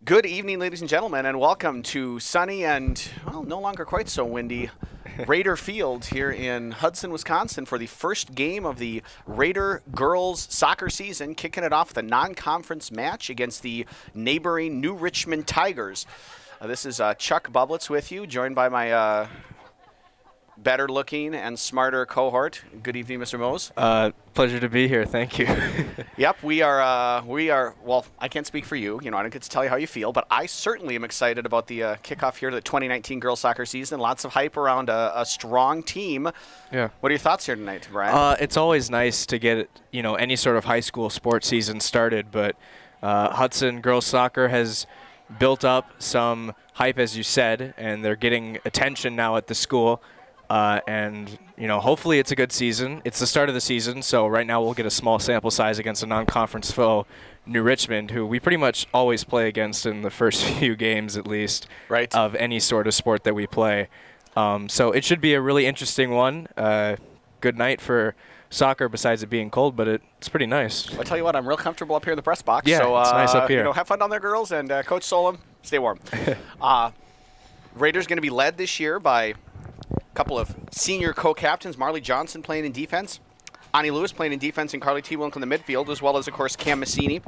Good evening, ladies and gentlemen, and welcome to sunny and, well, no longer quite so windy Raider Field here in Hudson, Wisconsin for the first game of the Raider girls soccer season, kicking it off with a non-conference match against the neighboring New Richmond Tigers. This is Chuck Bublitz with you, joined by my better looking and smarter cohort. Good evening, Mr. Mose. Pleasure to be here. Thank you. Yep, we are, well, I can't speak for you. I don't get to tell you how you feel, but I certainly am excited about the kickoff here to the 2019 girls soccer season. Lots of hype around a strong team. Yeah. What are your thoughts here tonight, Brian? It's always nice to get, any sort of high school sports season started, but Hudson girls soccer has built up some hype, as you said, and they're getting attention now at the school. And hopefully it's a good season. It's the start of the season, so right now we'll get a small sample size against a non-conference foe, New Richmond, who we pretty much always play against in the first few games, at least, right, of any sort of sport that we play. So it should be a really interesting one. Good night for soccer, besides it being cold, but it's pretty nice. I'll tell you what, I'm real comfortable up here in the press box. Yeah, so, it's nice up here. Have fun down there, girls, and Coach Solom, stay warm. Raiders going to be led this year by couple of senior co-captains, Marley Johnson playing in defense, Ani Lewis playing in defense, and Carly T. Willink in the midfield, as well as, of course, Cam Massini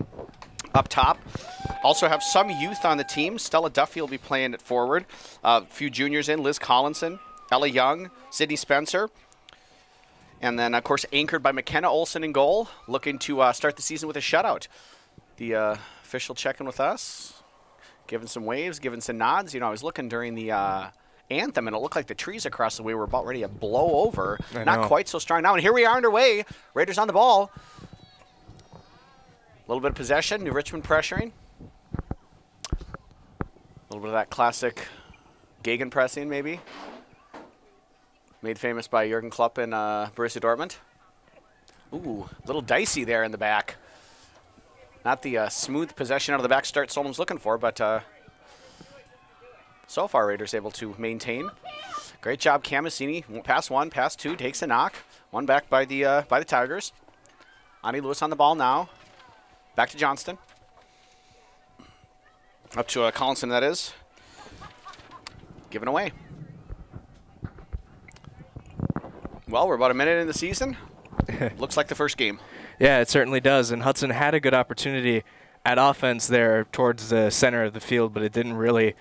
up top. Also have some youth on the team. Stella Duffy will be playing at forward. A few juniors in, Liz Collinson, Ella Young, Sydney Spencer. And then, of course, anchored by McKenna Olsen in goal, looking to start the season with a shutout. The official checking with us, giving some waves, giving some nods. I was looking during the anthem, and it looked like the trees across the way were about ready to blow over. Not quite so strong now, and here we are underway. Raiders on the ball. A little bit of possession, New Richmond pressuring. A little bit of that classic gegenpressing, maybe. Made famous by Jurgen Klopp in Borussia Dortmund. Ooh, a little dicey there in the back. Not the smooth possession out of the back start Solom's looking for, but so far, Raiders able to maintain. Great job, Cam Massini. Pass one, pass two, takes a knock. One back by the Tigers. Ani Lewis on the ball now. Back to Johnston. Up to Collinson, that is. Given away. Well, we're about a minute in the season. Looks like the first game. Yeah, it certainly does. And Hudson had a good opportunity at offense there towards the center of the field, but it didn't really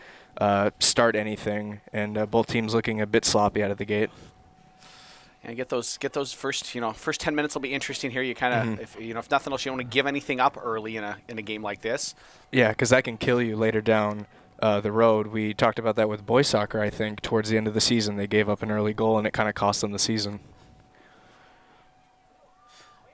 start anything, and both teams looking a bit sloppy out of the gate. And get those first 10 minutes will be interesting here. You kind of if nothing else, you don't want to give anything up early in a game like this. Yeah, because that can kill you later down the road. We talked about that with boys soccer. I think towards the end of the season they gave up an early goal, and it kind of cost them the season.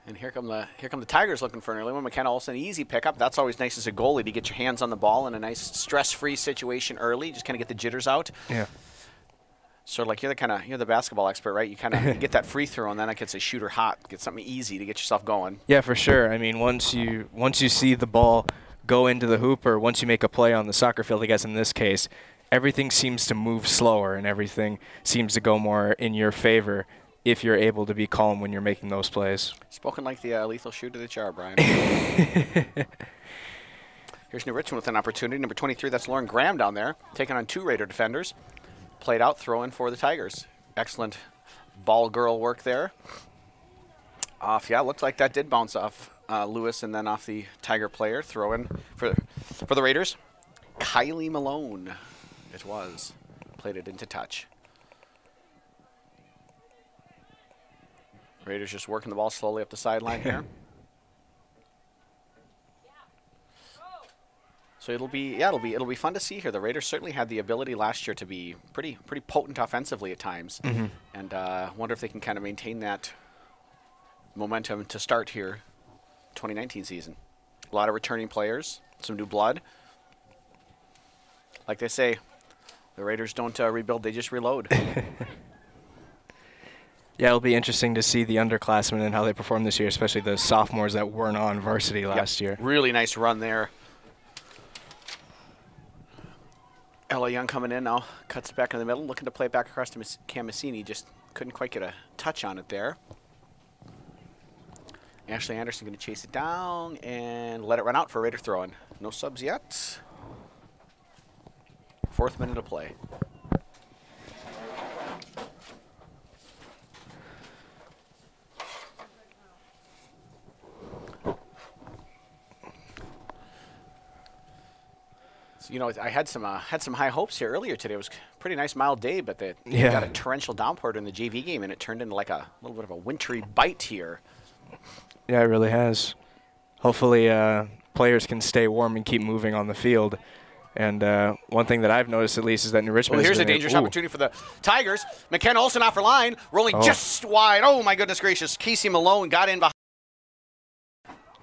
And here come the Tigers looking for an early one. McKenna Olsen, easy pickup. That's always nice as a goalie to get your hands on the ball in a nice stress-free situation early. Just kind of get the jitters out. Yeah. Sort of like you're the basketball expert, right? You kind of get that free throw, and then it gets a shooter hot. Get something easy to get yourself going. Yeah, for sure. I mean, once you see the ball go into the hoop, or once you make a play on the soccer field, I guess in this case, everything seems to move slower, and everything seems to go more in your favor if you're able to be calm when you're making those plays. Spoken like the lethal shooter that you are, Brian. Here's New Richmond with an opportunity. Number 23, that's Lauren Graham down there, taking on two Raider defenders. Played out, throw in for the Tigers. Excellent ball girl work there. Looked like that did bounce off Lewis and then off the Tiger player. Throw in for the Raiders. Kylie Malone, it was. Played it into touch. Raiders just working the ball slowly up the sideline here. So it'll be fun to see here. The Raiders certainly had the ability last year to be pretty potent offensively at times, and wonder if they can kind of maintain that momentum to start here, 2019 season. A lot of returning players, some new blood. Like they say, the Raiders don't rebuild; they just reload. Yeah, it'll be interesting to see the underclassmen and how they perform this year, especially the sophomores that weren't on varsity last year. Really nice run there. Ella Young coming in now, cuts it back in the middle, looking to play it back across to Cam Massini, just couldn't quite get a touch on it there. Ashley Anderson going to chase it down and let it run out for a Raider throw-in. No subs yet. 4th minute of play. So, you know, I had some high hopes here earlier today. It was a pretty nice mild day, but they got a torrential downpour in the JV game, and it turned into like a little bit of a wintry bite here. Yeah, it really has. Hopefully players can stay warm and keep moving on the field. And one thing that I've noticed, at least, is that New Richmond here's a dangerous opportunity for the Tigers. McKenna Olsen off her line, rolling just wide. Oh, my goodness gracious. Casey Malone got in behind.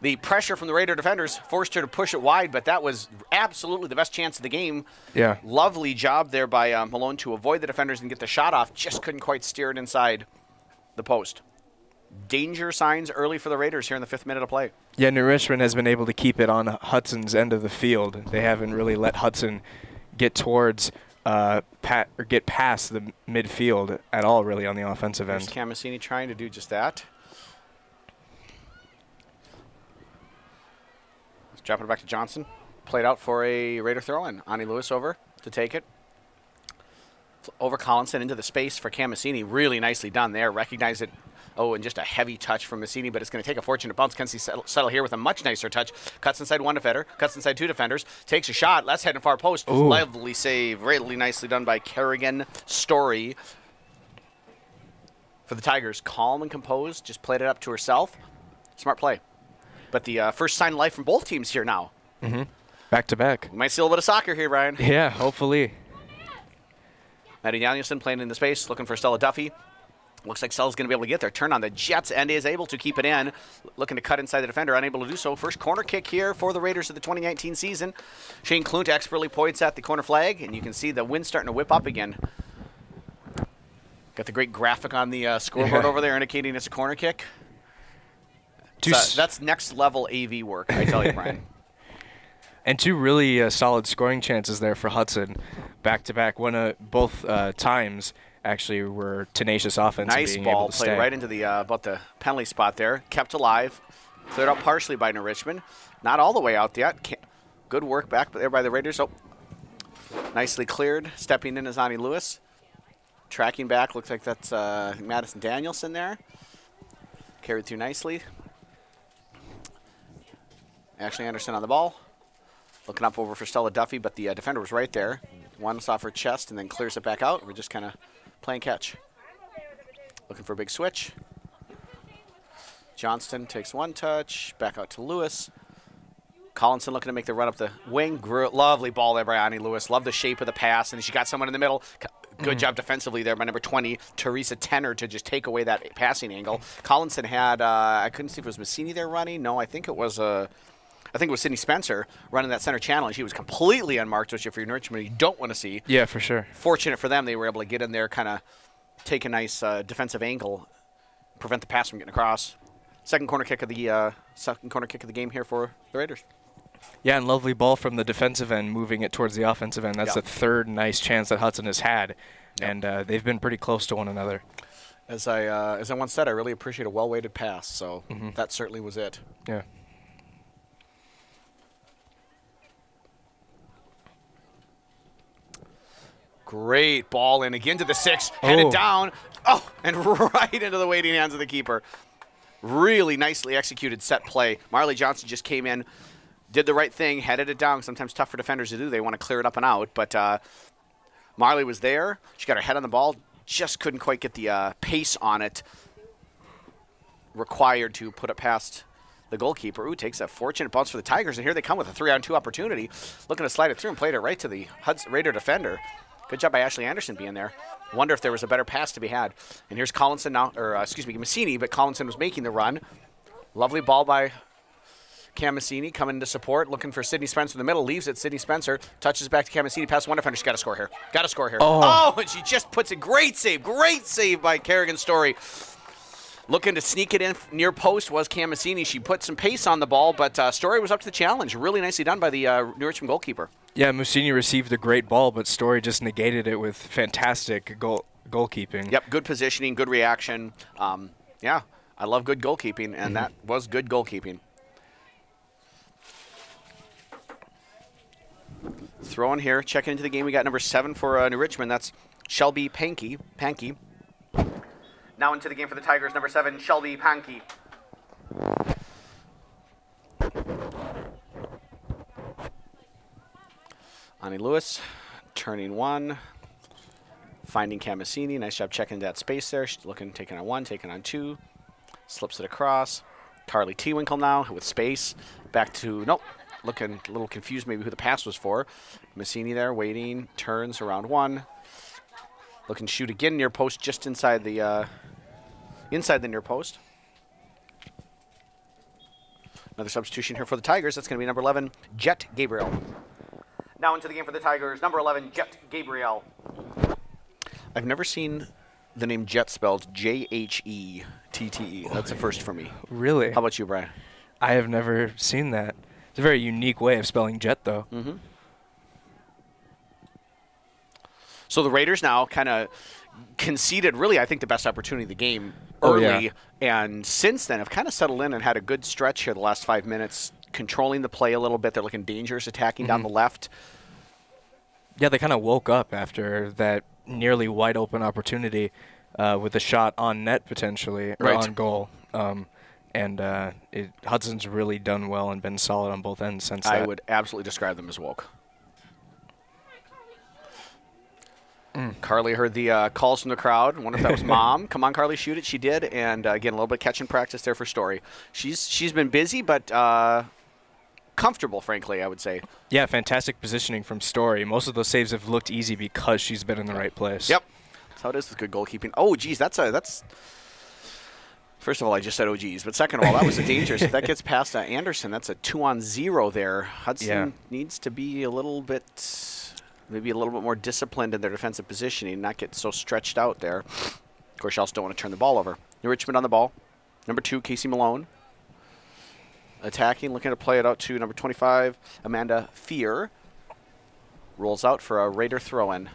The pressure from the Raider defenders forced her to push it wide, but that was absolutely the best chance of the game. Yeah. Lovely job there by Malone to avoid the defenders and get the shot off. Just couldn't quite steer it inside the post. Danger signs early for the Raiders here in the 5th minute of play. Yeah, New Richmond has been able to keep it on Hudson's end of the field. They haven't really let Hudson get towards get past the midfield at all, really, on the offensive end. Camasini trying to do just that. Dropping it back to Johnson. Played out for a Raider throw-in. Ani Lewis over to take it. Over Collinson into the space for Camasini. Really nicely done there. Recognized it. Oh, and just a heavy touch from Massini, but it's going to take a fortune to bounce. Kenzie settle here with a much nicer touch. Cuts inside one defender. Cuts inside two defenders. Takes a shot. Let's head in far post. Ooh. Lovely save. Really nicely done by Kerrigan Story. For the Tigers, calm and composed. Just played it up to herself. Smart play. But the first sign of life from both teams here now. Mm-hmm. Back to back. We might see a little bit of soccer here, Brian. Yeah, hopefully. Maddie Danielson playing in the space, looking for Stella Duffy. Looks like Stella's going to be able to get there. Turn on the Jets and is able to keep it in. Looking to cut inside the defender, unable to do so. First corner kick here for the Raiders of the 2019 season. Shane Klunt expertly points at the corner flag, and you can see the wind starting to whip up again. Got the great graphic on the scoreboard over there indicating it's a corner kick. That's next level AV work, I tell you, Brian. And two really solid scoring chances there for Hudson, back to back. Both times actually were tenacious offense. Nice ball played right into the about the penalty spot there. Kept alive, cleared out partially by New Richmond, not all the way out yet. Good work back there by the Raiders. Oh, nicely cleared. Stepping in is Ani Lewis. Tracking back, looks like that's Madison Danielson there. Carried through nicely. Ashley Anderson on the ball. Looking up over for Stella Duffy, but the defender was right there. One's off her chest and then clears it back out. We're just kind of playing catch. Looking for a big switch. Johnston takes one touch. Back out to Lewis. Collinson looking to make the run up the wing. Lovely ball there by Ani Lewis. Love the shape of the pass. And she got someone in the middle. Good job defensively there by number 20, Teresa Tenner, to just take away that passing angle. Collinson had, I couldn't see if it was Massini there running. No, I think it was Sydney Spencer running that center channel, and she was completely unmarked, which if you're Richmond, you don't want to see. Yeah, for sure. Fortunate for them, they were able to get in there, kind of take a nice defensive angle, prevent the pass from getting across. Second corner kick of the game here for the Raiders. Yeah, and lovely ball from the defensive end, moving it towards the offensive end. That's the third nice chance that Hudson has had, and they've been pretty close to one another. As I once said, I really appreciate a well-weighted pass, so that certainly was it. Yeah. Great ball in again to the 6, headed down, and right into the waiting hands of the keeper. Really nicely executed set play. Marley Johnson just came in, did the right thing, headed it down. Sometimes tough for defenders to do. They want to clear it up and out, but Marley was there. She got her head on the ball, just couldn't quite get the pace on it required to put it past the goalkeeper. Ooh, takes a fortunate bounce for the Tigers, and here they come with a 3-on-2 opportunity. Looking to slide it through and played it right to the Hudson Raider defender. Good job by Ashley Anderson being there. Wonder if there was a better pass to be had. And here's Collinson now, or Massini, but Collinson was making the run. Lovely ball by Cam Massini coming to support, looking for Sydney Spencer in the middle, leaves it. Sydney Spencer touches back to Cam Massini, past one defender. She's got to score here. Got to score here. Oh, and she just puts it. Great save by Kerrigan Story. Looking to sneak it in near post was Cam Massini. She put some pace on the ball, but Story was up to the challenge. Really nicely done by the New Richmond goalkeeper. Yeah, Massini received a great ball, but Story just negated it with fantastic goalkeeping. Yep, good positioning, good reaction. Yeah, I love good goalkeeping, and that was good goalkeeping. Throw in here. Checking into the game. We got number 7 for New Richmond. That's Shelby Pankey. Now into the game for the Tigers, number 7, Shelby Pankey. Ani Lewis, turning 1. Finding Camasini. Nice job checking that space there. She's looking, taking on 1, taking on 2. Slips it across. Carly Tewinkle now with space. Back to, nope. Looking a little confused maybe who the pass was for. Massini there waiting. Turns around 1. Looking to shoot again near post just inside the near post. Another substitution here for the Tigers. That's going to be number 11, Jet Gabriel. Now into the game for the Tigers, number 11, Jet Gabriel. I've never seen the name Jet spelled J-H-E-T-T-E. That's a first for me. Really? How about you, Brian? I have never seen that. It's a very unique way of spelling jet, though. Mm-hmm. So the Raiders now kind of conceded, really, I think, the best opportunity of the game early. And since then have kind of settled in and had a good stretch here the last 5 minutes, controlling the play a little bit. They're looking dangerous, attacking down the left. Yeah, they kind of woke up after that nearly wide open opportunity with a shot on net potentially, or on goal. Hudson's really done well and been solid on both ends since that. I would absolutely describe them as woke. Carly heard the calls from the crowd. Wonder if that was Mom. Come on, Carly, shoot it. She did. And again, a little bit catching practice there for Story. She's been busy, but comfortable, frankly, I would say. Yeah, fantastic positioning from Story. Most of those saves have looked easy because she's been in the right place. Yep. That's how it is with good goalkeeping. Oh, geez, that's first of all, I just said oh, geez. But second of all, that was a dangerous. If that gets past Anderson, that's a 2-on-0 there. Hudson needs to be a little bit... maybe a little bit more disciplined in their defensive positioning, not get so stretched out there. Of course, you also don't want to turn the ball over. New Richmond on the ball. Number 2, Casey Malone. Attacking, looking to play it out to number 25, Amanda Fear. Rolls out for a Raider throw-in.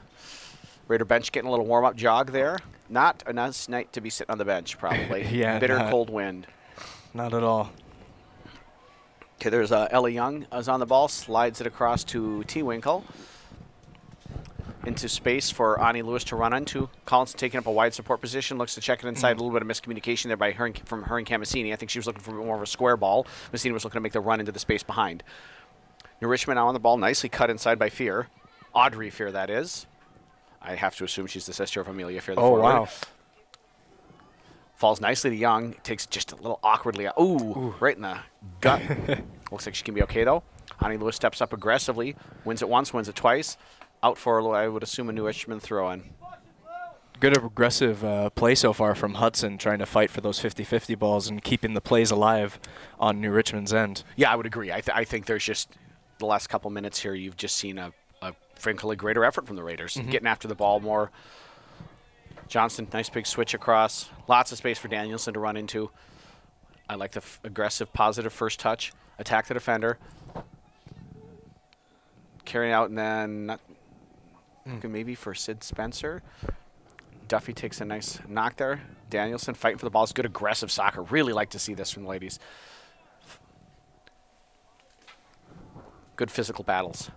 Raider bench getting a little warm-up jog there. Not a nice night to be sitting on the bench, probably. Yeah, bitter cold wind. Not at all. Okay, there's Ellie Young is on the ball. Slides it across to Tewinkle. Into space for Ani Lewis to run into. Collinson taking up a wide support position. Looks to check it inside. A little bit of miscommunication there from her and Camasini. I think she was looking for more of a square ball. Massini was looking to make the run into the space behind. New Richmond now on the ball. Nicely cut inside by Fear. Audrey Fear, that is. I have to assume she's the sister of Amelia Fear. Oh, wow. Falls nicely to Young. Takes just a little awkwardly. Ooh, right in the gut. Looks like she can be okay, though. Ani Lewis steps up aggressively. Wins it once, wins it twice. Out for, I would assume, a New Richmond throw-in. Good aggressive play so far from Hudson, trying to fight for those 50-50 balls and keeping the plays alive on New Richmond's end. Yeah, I would agree. I think there's just the last couple minutes here, you've just seen a frankly greater effort from the Raiders, getting after the ball more. Johnston, nice big switch across. Lots of space for Danielson to run into. I like the aggressive, positive first touch. Attack the defender. Carrying out and then maybe for Sid Spencer. Duffy takes a nice knock there. Danielson fighting for the ball. It's good aggressive soccer. Really like to see this from the ladies. Good physical battles.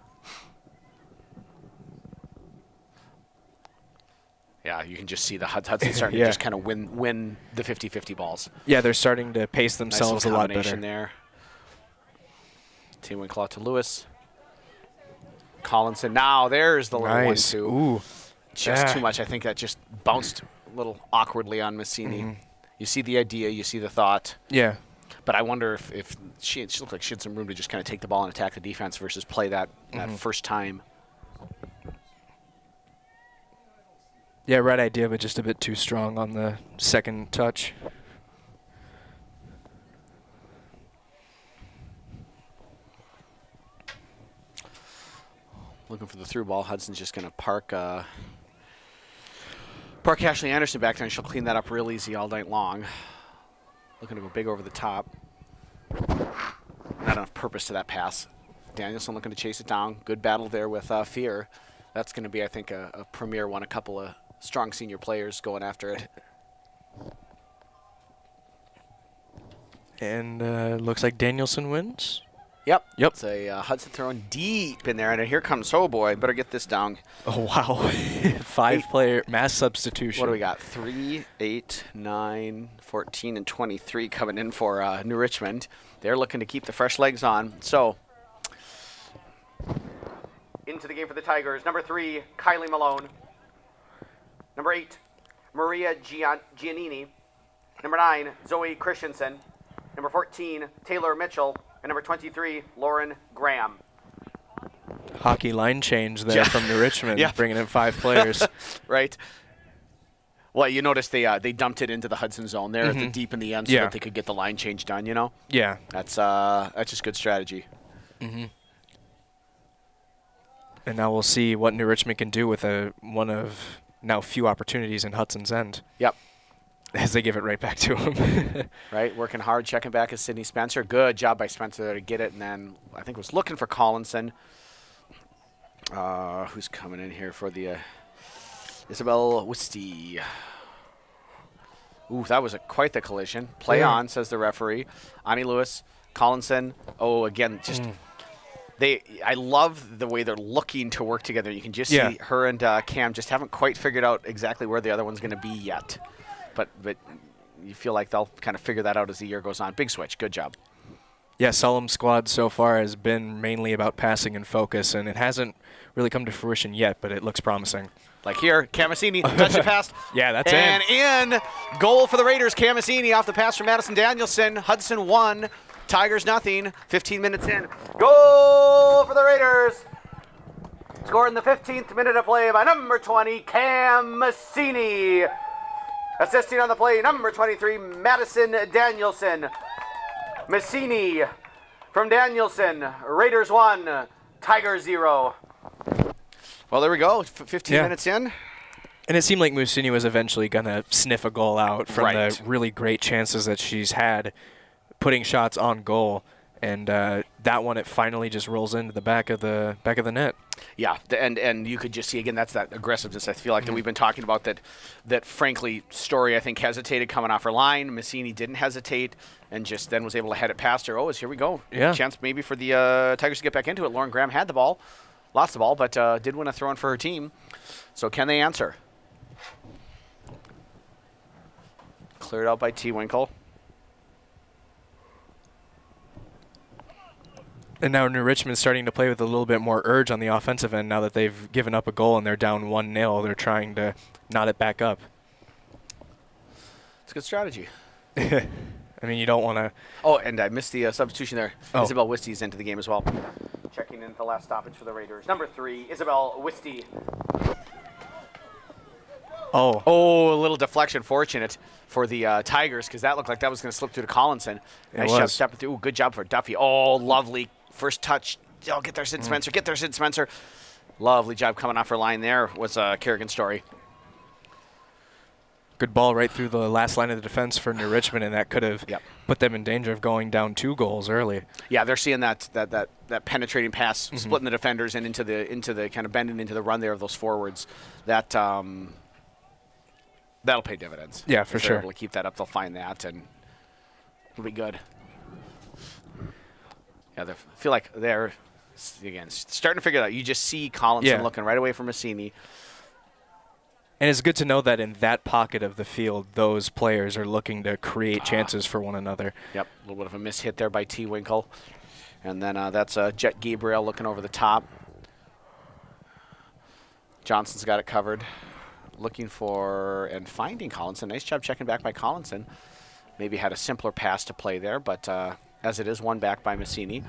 Yeah, you can just see the Hudson starting to just kind of win the 50-50 balls. Yeah, they're starting to pace themselves a lot better. There. Tewinkle out to Lewis. Collinson. Now there's the little 1-2. Ooh. Just too much. I think that just bounced a little awkwardly on Massini. You see the idea, you see the thought. Yeah. But I wonder if she looked like she had some room to just kind of take the ball and attack the defense versus play that first time. Yeah, right idea, but just a bit too strong on the second touch. Looking for the through ball. Hudson's just going to park Ashley Anderson back there, and she'll clean that up real easy all night long. Looking to go big over the top. Not enough purpose to that pass. Danielson looking to chase it down. Good battle there with Fear. That's going to be, I think, a premier one. A couple of strong senior players going after it. And looks like Danielson wins. Yep. Yep. It's a Hudson throwing deep in there, and here comes, oh boy, better get this down. Oh, wow. 5-player mass substitution. What do we got? 3, 8, 9, 14, and 23 coming in for New Richmond. They're looking to keep the fresh legs on. So, into the game for the Tigers. Number 3, Kylie Malone. Number 8, Maria Giannini. Number 9, Zoe Christensen. Number 14, Taylor Mitchell. And number 23, Lauren Graham. Hockey line change there from New Richmond, bringing in 5 players. Right. Well, you notice they dumped it into the Hudson zone there at the deep in the end so that they could get the line change done, you know? Yeah. That's just good strategy. And now we'll see what New Richmond can do with one of now few opportunities in Hudson's end. Yep. As they give it right back to him. Right, working hard, checking back is Sydney Spencer. Good job by Spencer there to get it, and then I think was looking for Collinson. Who's coming in here for the Isabel Wisty? Ooh, that was quite the collision. Play on, says the referee. Ani Lewis, Collinson. Oh, again, just I love the way they're looking to work together. You can just see her and Cam just haven't quite figured out exactly where the other one's going to be yet. But you feel like they'll kind of figure that out as the year goes on. Big switch. Good job. Yeah, Sullum's squad so far has been mainly about passing and focus, and it hasn't really come to fruition yet, but it looks promising. Like here, Camasini, touch it past. Yeah, that's in. Goal for the Raiders. Camasini off the pass from Madison Danielson. Hudson 1, Tigers nothing. 15 minutes in. Goal for the Raiders. Scored in the 15th minute of play by number 20, Camasini. Assisting on the play, number 23, Madison Danielson. Massini from Danielson. Raiders 1, Tigers 0. Well, there we go. 15 minutes in. And it seemed like Massini was eventually going to sniff a goal out from the really great chances that she's had putting shots on goal. And that one, it finally just rolls into the back of the net. Yeah, and you could just see, again, that's that aggressiveness I feel like that we've been talking about that frankly, Story, I think, hesitated coming off her line. Massini didn't hesitate and just then was able to head it past her. Oh, here we go. Yeah. Chance maybe for the Tigers to get back into it. Lauren Graham had the ball, lost the ball, but did win a throw-in for her team. So can they answer? Cleared out by T. Winkle. And now New Richmond's starting to play with a little bit more urge on the offensive end now that they've given up a goal and they're down 1-0. They're trying to knot it back up. It's a good strategy. I mean, you don't want to... Oh, and I missed the substitution there. Oh. Isabel Wisty's into the game as well. Checking in the last stoppage for the Raiders. Number 3, Isabel Wisty. Oh, a little deflection. Fortunate for the Tigers because that looked like that was going to slip through to Collinson. Nice job stepping through. Ooh, good job for Duffy. Oh, lovely. First touch. Oh, get there, Sid Spencer. Get there, Sid Spencer. Lovely job coming off her line there was Kerrigan Story. Good ball right through the last line of the defense for New Richmond, and that could have put them in danger of going down 2 goals early. Yeah, they're seeing that penetrating pass, splitting the defenders and into the kind of bending into the run there of those forwards. That that'll pay dividends. Yeah, for sure. If they're able to keep that up, they'll find that, and it'll be good. Yeah, they feel like they're, again, starting to figure it out. You just see Collinson looking right away from Massini. And it's good to know that in that pocket of the field, those players are looking to create chances for one another. Yep, a little bit of a miss hit there by T. Winkle. And then that's Jet Gabriel looking over the top. Johnson's got it covered. Looking for and finding Collinson. Nice job checking back by Collinson. Maybe had a simpler pass to play there, but as it is, one back by Massini.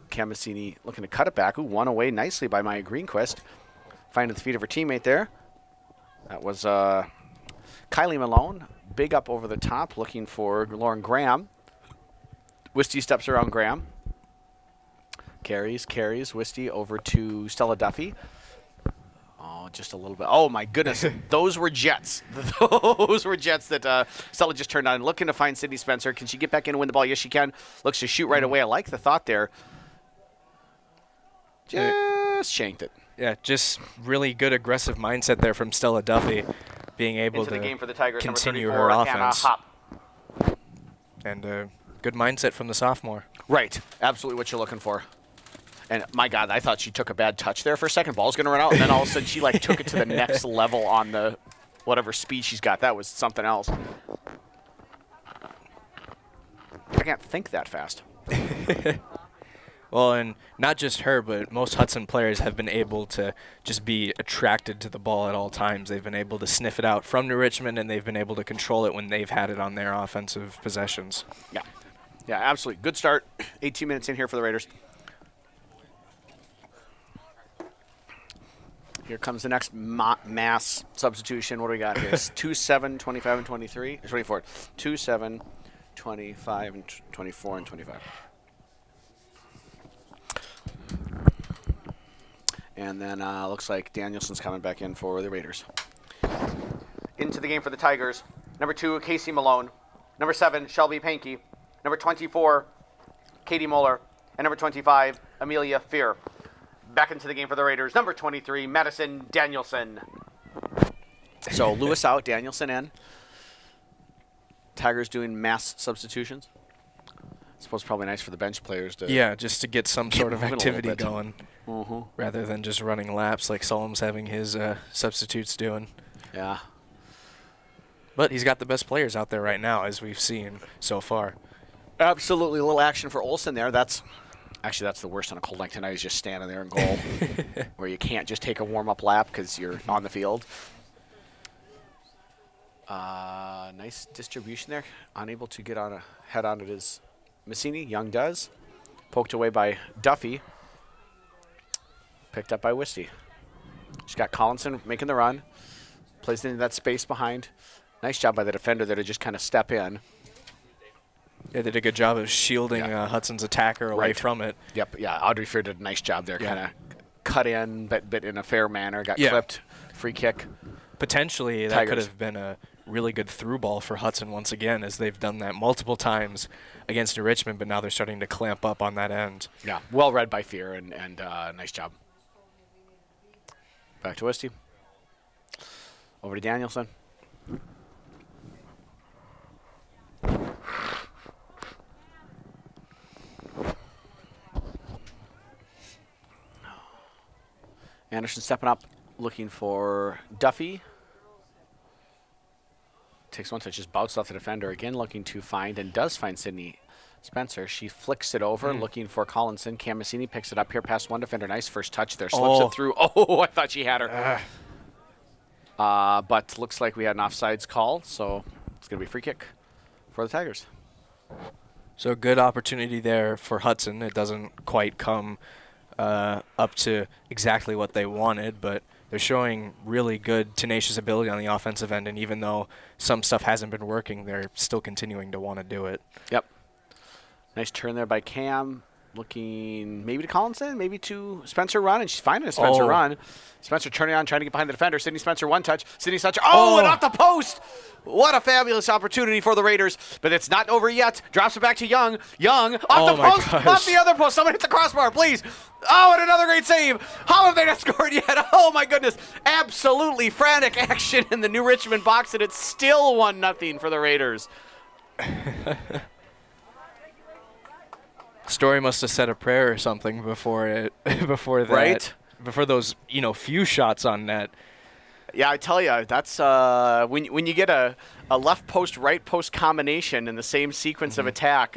Cam Massini looking to cut it back. Ooh, one away nicely by Maya Greenquist. Finding the feet of her teammate there. That was Kylie Malone. Big up over the top, looking for Lauren Graham. Wisty steps around Graham. Carries. Wisty over to Stella Duffy. Oh, just a little bit. Oh, my goodness. Those were jets. Those were jets that Stella just turned on. Looking to find Sydney Spencer. Can she get back in and win the ball? Yes, she can. Looks to shoot right away. I like the thought there. Just shanked it. Yeah, just really good aggressive mindset there from Stella Duffy, being able into the game for the Tigers, continue number 34, her offense. Hannah Hopp. And Good mindset from the sophomore. Right. Absolutely what you're looking for. And my God, I thought she took a bad touch there for a second. Ball's going to run out, and then all of a sudden she like took it to the next level on the whatever speed she's got. That was something else. I can't think that fast. Well, and not just her, but most Hudson players have been able to just be attracted to the ball at all times. They've been able to sniff it out from New Richmond, and they've been able to control it when they've had it on their offensive possessions. Yeah. Yeah, absolutely. Good start. 18 minutes in here for the Raiders. Here comes the next mass substitution. What do we got here? It's 2, 7, 25, and 23. 24. 2, 7, 25, and 24, and 25. And then looks like Danielson's coming back in for the Raiders. Into the game for the Tigers. Number 2, Casey Malone. Number 7, Shelby Pankey. Number 24, Katie Moeller. And number 25, Amelia Fear. Back into the game for the Raiders. Number 23, Madison Danielson. So Lewis out, Danielson in. Tigers doing mass substitutions. I suppose probably nice for the bench players to. Yeah, just to get some sort of activity going, Mm-hmm. rather than just running laps like Solom's having his substitutes doing. Yeah. But he's got the best players out there right now, as we've seen so far. Absolutely. A little action for Olsen there. That's the worst on a cold night tonight, is just standing there in goal where you can't just take a warm-up lap because you're on the field. Nice distribution there. Unable to get on a head on it is Massini. Young does. Poked away by Duffy. Picked up by Wisty. She's got Collinson making the run. Plays into that space behind. Nice job by the defender there to just kind of step in. Yeah, they did a good job of shielding Hudson's attacker away from it. Yep, yeah. Audrey Fear did a nice job there. Kind of cut in, but in a fair manner. Got clipped. Free kick. Potentially, that could have been a really good through ball for Hudson once again, as they've done that multiple times against New Richmond, but now they're starting to clamp up on that end. Yeah, well read by Fear, and nice job. Back to Wisty. Over to Danielson. Anderson stepping up, looking for Duffy. Takes one touch, just bounced off the defender. Again, looking to find, and does find Sydney Spencer. She flicks it over, looking for Collinson. Cam Massini picks it up here past one defender. Nice first touch there. Slips it through. Oh, I thought she had her. But looks like we had an offsides call, so it's going to be a free kick for the Tigers. So a good opportunity there for Hudson. It doesn't quite come up to exactly what they wanted, but they're showing really good, tenacious ability on the offensive end, and even though some stuff hasn't been working, they're still continuing to want to do it. Yep. Nice turn there by Cam. Looking maybe to Collinson, maybe to Spencer run, and she's finding a Spencer run. Spencer turning on, trying to get behind the defender. Sydney Spencer, one touch. Sydney Spencer, and off the post! What a fabulous opportunity for the Raiders, but it's not over yet. Drops it back to Young. Young, off the post, off the other post. Someone hit the crossbar, please. Oh, and another great save. How have they not scored yet? Oh, my goodness. Absolutely frantic action in the New Richmond box, and it's still 1-0 for the Raiders. Story must have said a prayer or something before that, before those few shots on net. Yeah, I tell you, that's when you get a left post right post combination in the same sequence of attack.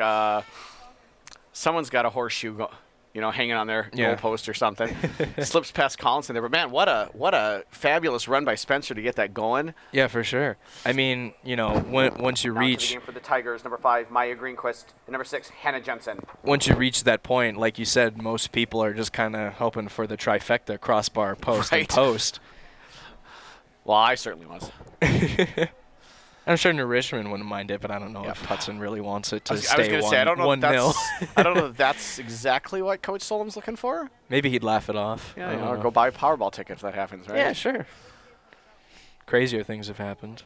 Someone's got a horseshoe, hanging on their goal post or something. Slips past Collinson there, but man, what a fabulous run by Spencer to get that going. Yeah, for sure. I mean, once you reach the game for the Tigers, number 5, Maya Greenquist, and number 6, Hannah Jensen. Once you reach that point, like you said, most people are just kind of hoping for the trifecta: crossbar, post, and post. Well, I certainly was. I'm sure New Richmond wouldn't mind it, but I don't know if Hudson really wants it to stay 1-0. I was going to say, I don't know if that's exactly what Coach Solom's looking for. Maybe he'd laugh it off. Yeah, or go buy a Powerball ticket if that happens, right? Yeah, sure. Crazier things have happened.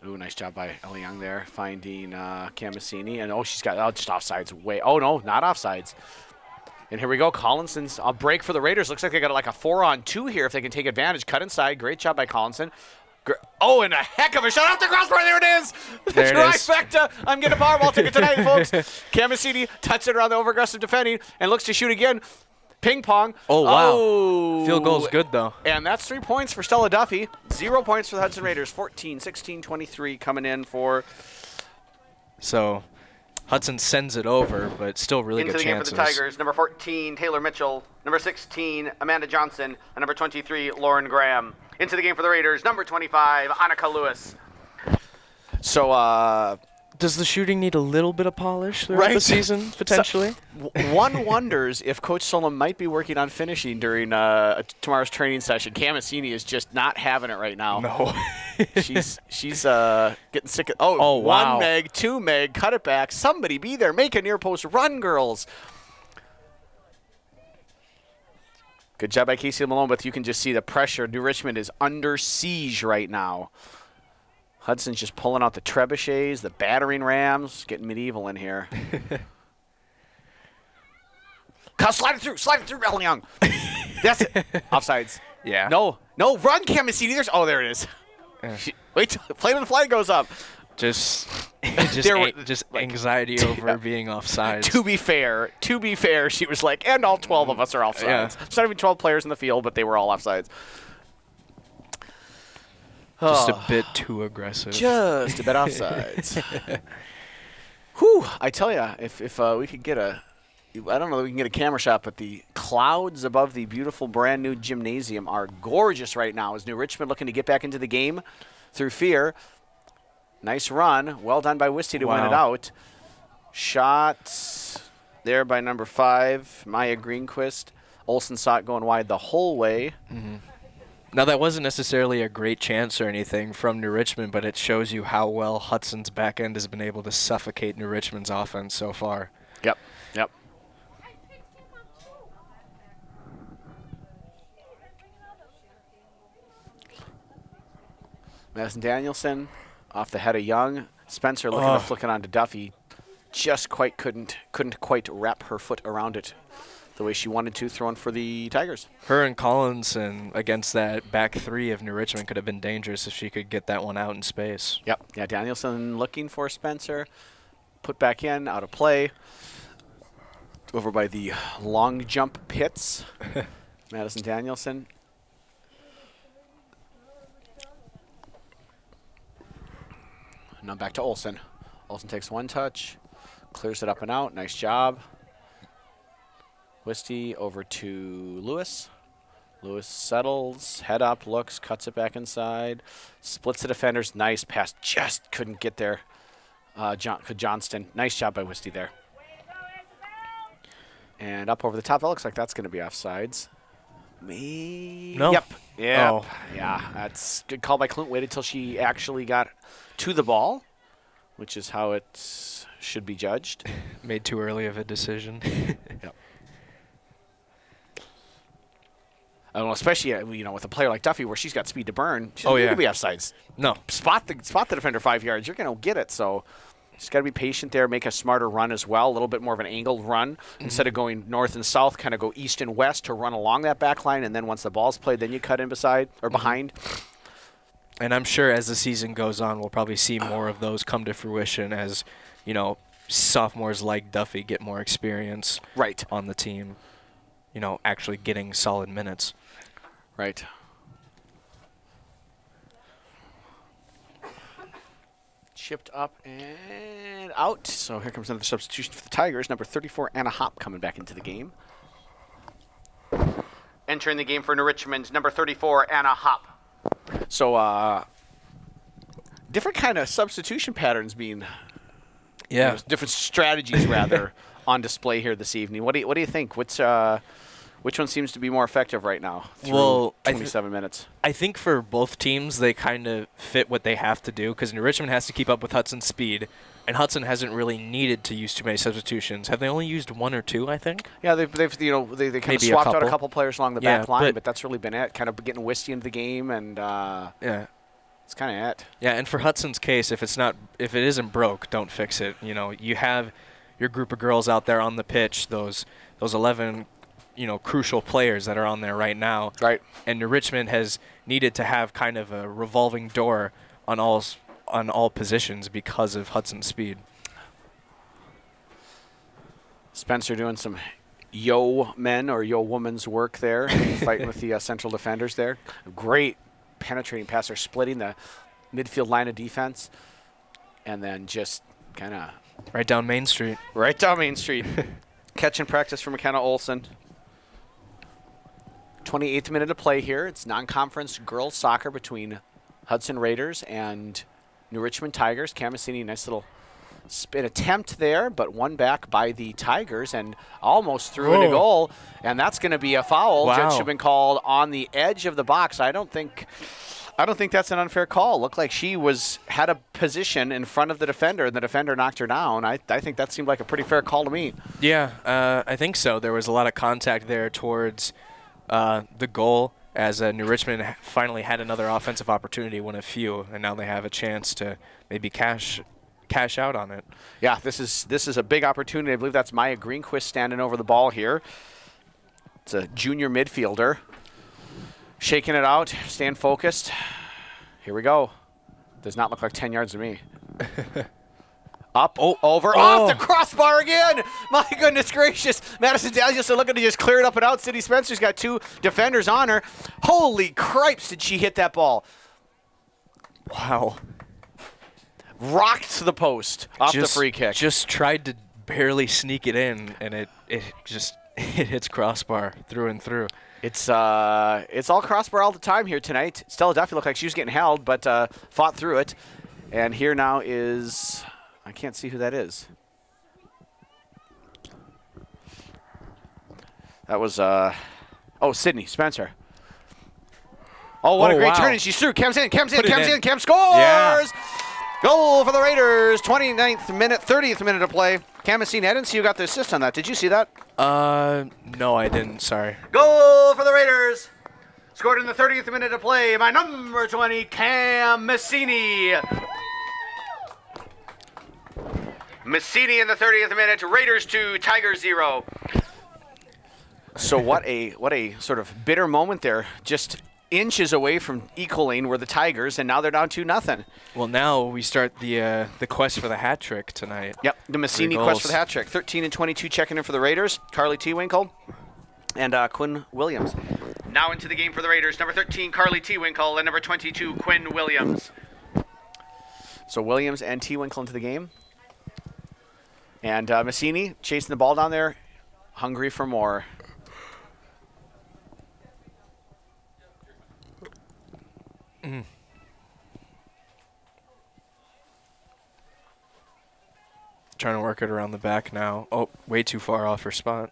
Ooh, nice job by Ellie Young there, finding Cam Massini. And, she's got just offsides way. Oh, no, not offsides. And here we go. Collinson's a break for the Raiders. Looks like they got like a 4-on-2 here if they can take advantage. Cut inside. Great job by Collinson. Oh, and a heck of a shot off the crossbar. There it is. The trifecta. I'm getting a Powerball ticket tonight, folks. Camasini tucks it around the over-aggressive defending and looks to shoot again. Ping pong. Oh, wow. Oh. Field goal's good, though. And that's 3 points for Stella Duffy. 0 points for the Hudson Raiders. 14, 16, 23 coming in for. So Hudson sends it over, but still really good chances. Into the game for the Tigers. Number 14, Taylor Mitchell. Number 16, Amanda Johnson. And number 23, Lauren Graham. Into the game for the Raiders. Number 25, Annika Lewis. So, does the shooting need a little bit of polish throughout the season, potentially? So, one wonders if Coach Solom might be working on finishing during tomorrow's training session. Camasini is just not having it right now. No. she's getting sick of wow. 1 meg, 2 meg, cut it back. Somebody be there. Make a near post run, girls. Good job by Casey Malone, but you can just see the pressure. New Richmond is under siege right now. Hudson's just pulling out the trebuchets, the battering rams, getting medieval in here. Slide it through, Ellen Young. That's it. Offsides. Yeah. No, run, Camasini. There it is. Wait, play when the flag goes up. Just anxiety over being offsides. To be fair, she was like, and all 12 of us are offsides. Yeah. It's not even 12 players in the field, but they were all offsides. Just a bit too aggressive. Just a bit offsides. Whew, I tell you, if we could get I don't know that we can get a camera shot, but the clouds above the beautiful brand new gymnasium are gorgeous right now as New Richmond looking to get back into the game through fear. Nice run. Well done by Wisty to win it out. Shot there by number 5, Maya Greenquist. Olsen saw it going wide the whole way. Mm-hmm. Now, that wasn't necessarily a great chance or anything from New Richmond, but it shows you how well Hudson's back end has been able to suffocate New Richmond's offense so far. Yep. Madison Danielson off the head of Young. Spencer looking to flick it on to Duffy. Just couldn't quite wrap her foot around it the way she wanted to, throwing for the Tigers. Her and Collinson against that back 3 of New Richmond could have been dangerous if she could get that one out in space. Yep. Yeah, Danielson looking for Spencer. Put back in, out of play. Over by the long jump pits. Madison Danielson. Now back to Olsen. Olsen takes 1 touch, clears it up and out. Nice job. Wisty over to Lewis. Lewis settles, head up, looks, cuts it back inside, splits the defenders. Nice pass, just couldn't get there. Johnston, nice job by Wisty there. And up over the top, that looks like that's going to be offsides. No. Yep. Oh. Yeah, that's good call by Clint. Waited till she actually got to the ball, which is how it should be judged. Made too early of a decision. Yep. I don't know, especially with a player like Duffy, where she's got speed to burn. She's going to be offsides. No. Spot the defender 5 yards. You're going to get it. So she's got to be patient there. Make a smarter run as well. A little bit more of an angled run instead of going north and south. Kind of go east and west to run along that back line, and then once the ball's played, then you cut in beside or behind. And I'm sure as the season goes on, we'll probably see more of those come to fruition as sophomores like Duffy get more experience on the team. Actually getting solid minutes. Right. Chipped up and out. So here comes another substitution for the Tigers. Number 34, Anna Hopp, coming back into the game. Entering the game for New Richmond, number 34, Anna Hopp. So different kind of substitution patterns being, different strategies rather on display here this evening. What do you think? Which one seems to be more effective right now through 27 minutes? I think for both teams, they kind of fit what they have to do because New Richmond has to keep up with Hudson's speed, and Hudson hasn't really needed to use too many substitutions. Have they only used 1 or 2, I think? Yeah, they kind of swapped out a couple players along the back line, but that's really been it. Kind of getting Wisty into the game, and it's kind of it. Yeah, and for Hudson's case, if it isn't broke, don't fix it. You have your group of girls out there on the pitch, those those 11, crucial players that are on there right now. Right. And New Richmond has needed to have kind of a revolving door on all positions because of Hudson's speed. Spencer doing some yo men or yo woman's work there, fighting with the central defenders there. Great penetrating passer, splitting the midfield line of defense, and then just kind of right down Main Street. Right down Main Street. Catch and practice for McKenna Olson. 28th minute of play here. It's non-conference girls soccer between Hudson Raiders and New Richmond Tigers. Camasini, nice little spin attempt there, but won back by the Tigers and almost threw into goal. And that's going to be a foul. Wow. Judge should have been called on the edge of the box. I don't think that's an unfair call. Looked like she had a position in front of the defender, and the defender knocked her down. I think that seemed like a pretty fair call to me. Yeah, I think so. There was a lot of contact there towards the goal as New Richmond finally had another offensive opportunity, won a few, and now they have a chance to maybe cash out on it. Yeah, this is a big opportunity. I believe that's Maya Greenquist standing over the ball here. It's a junior midfielder. Shaking it out, staying focused. Here we go. Does not look like 10 yards to me. Up, over, off the crossbar again. My goodness gracious. Madison Daniels looking to just clear it up and out. Sydney Spencer's got two defenders on her. Holy cripes, did she hit that ball. Wow. Rocked to the post off the free kick. Just tried to barely sneak it in, and it hits crossbar through and through. It's all crossbar all the time here tonight. Stella Duffy looked like she was getting held, but fought through it. And here now is, I can't see who that is. That was, Sydney Spencer. Oh, what a great turn, and she's through. Cam's in, Cam scores! Yeah. Goal for the Raiders, 29th minute, 30th minute of play. Camasine, I didn't see you got the assist on that. Did you see that? No, I didn't. Sorry. Goal for the Raiders. Scored in the 30th minute of play by number 20, Cam Messini. Messini in the 30th minute. Raiders 2, Tigers 0. So what a sort of bitter moment there. Just inches away from equaling were the Tigers, and now they're down 2-0. Well, now we start the quest for the hat trick tonight. Yep, the Messini quest for the hat trick. 13 and 22 checking in for the Raiders. Carly Tewinkle and Quinn Williams. Now into the game for the Raiders. Number 13, Carly Tewinkle, and number 22, Quinn Williams. So Williams and Tewinkle into the game. And Messini chasing the ball down there, hungry for more. Trying to work it around the back now. Oh, way too far off her spot.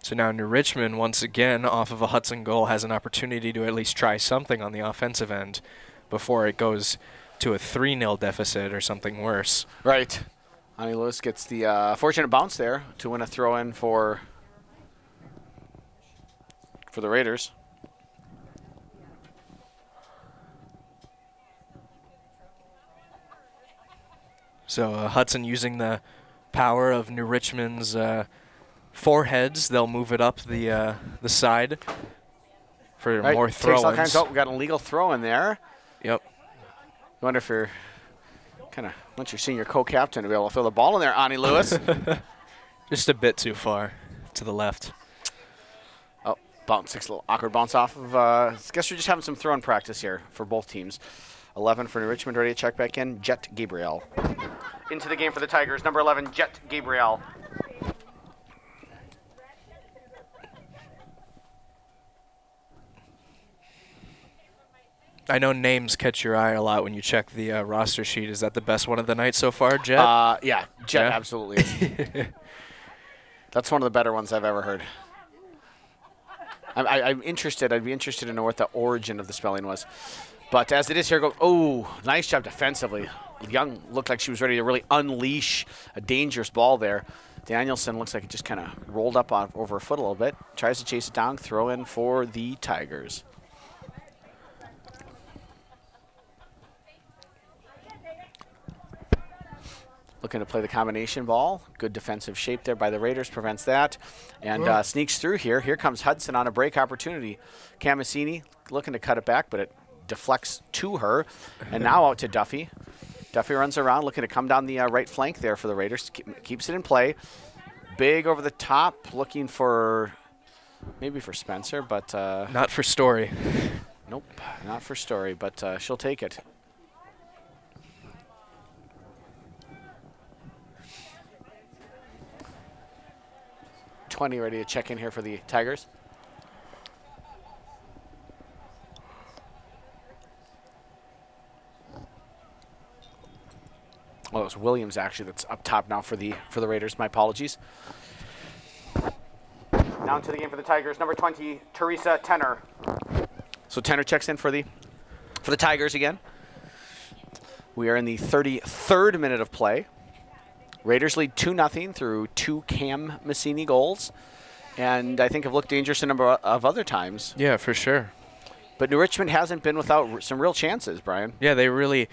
So now New Richmond, once again, off of a Hudson goal, has an opportunity to at least try something on the offensive end before it goes to a 3-0 deficit or something worse. Right. Ani Lewis gets the fortunate bounce there to win a throw-in for the Raiders. So Hudson using the power of New Richmond's foreheads, they'll move it up the side for more throw-ins. We got an illegal throw in there. Yep. I wonder if you're kind of want your senior co-captain to be able to throw the ball in there, Ani Lewis. Just a bit too far to the left. Oh, bounce, a little awkward bounce off of. I guess we're just having some throw-in practice here for both teams. 11 for New Richmond, ready to check back in. Jet Gabriel. Into the game for the Tigers, number 11, Jet Gabriel. I know names catch your eye a lot when you check the roster sheet. Is that the best one of the night so far, Jet? Yeah, Jet absolutely is. That's one of the better ones I've ever heard. I'm interested. I'd be interested to know what the origin of the spelling was. But as it is here, nice job defensively. Young looked like she was ready to really unleash a dangerous ball there. Danielson looks like it just kind of rolled up over her foot a little bit. Tries to chase it down, throw in for the Tigers. looking to play the combination ball. Good defensive shape there by the Raiders, prevents that. And sneaks through here. Here comes Hudson on a break opportunity. Camasini looking to cut it back, but it deflects to her. And now out to Duffy. Duffy runs around, looking to come down the right flank there for the Raiders. Keeps it in play. Big over the top, looking for maybe for Spencer, but not for Story. Nope, not for Story, but she'll take it. Ready to check in here for the Tigers. Well, it was Williams actually that's up top now for the Raiders. My apologies. Down to the game for the Tigers, number 20, Teresa Tenner. So Tenner checks in for the Tigers again. We are in the 33rd minute of play. Raiders lead 2-0 through 2 Cam Massini goals, and I think have looked dangerous a number of other times. Yeah, for sure. But New Richmond hasn't been without some real chances, Brian. Yeah, they really,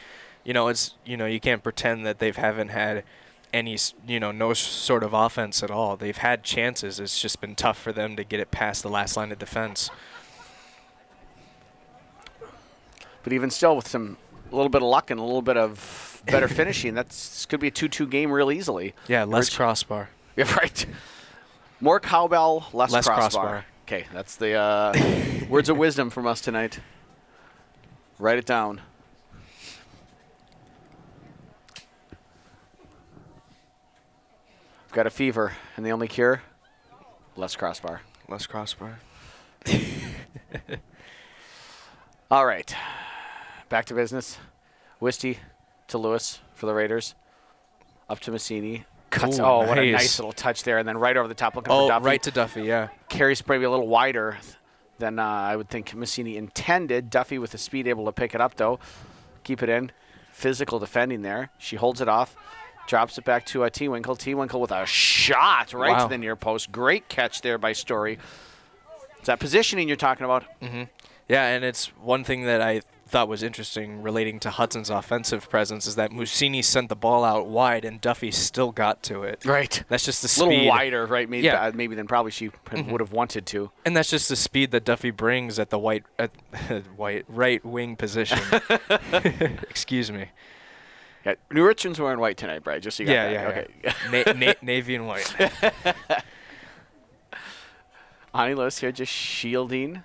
it's you can't pretend that they haven't had any, no sort of offense at all. They've had chances. It's just been tough for them to get it past the last line of defense. But even still, with a little bit of luck and a little bit of better finishing, this could be a 2-2 game real easily. Yeah, less crossbar. Yeah, right. More cowbell, less crossbar. Okay, that's the words of wisdom from us tonight. Write it down. Got a fever, and the only cure? Less crossbar. Less crossbar. All right. Back to business. Wisty to Lewis for the Raiders. Up to Massini. Cuts. Ooh, what a nice little touch there. And then right over the top looking for Duffy. Right to Duffy, yeah. Carries maybe a little wider than I would think Massini intended. Duffy with the speed able to pick it up, though. Keep it in. Physical defending there. She holds it off. Drops it back to T-Winkle. T-Winkle with a shot right to the near post. Great catch there by Story. Is that positioning you're talking about? Mm-hmm. Yeah, and it's one thing that I thought was interesting relating to Hudson's offensive presence is that Massini sent the ball out wide and Duffy still got to it. Right. That's just the speed. A little wider, right? Maybe than probably she would have wanted to. And that's just the speed that Duffy brings at the right wing position. Excuse me. Yeah, New Richmond's wearing white tonight, Brad. Just so you got that. Yeah. Okay. Navy and white. Ani Lewis here just shielding.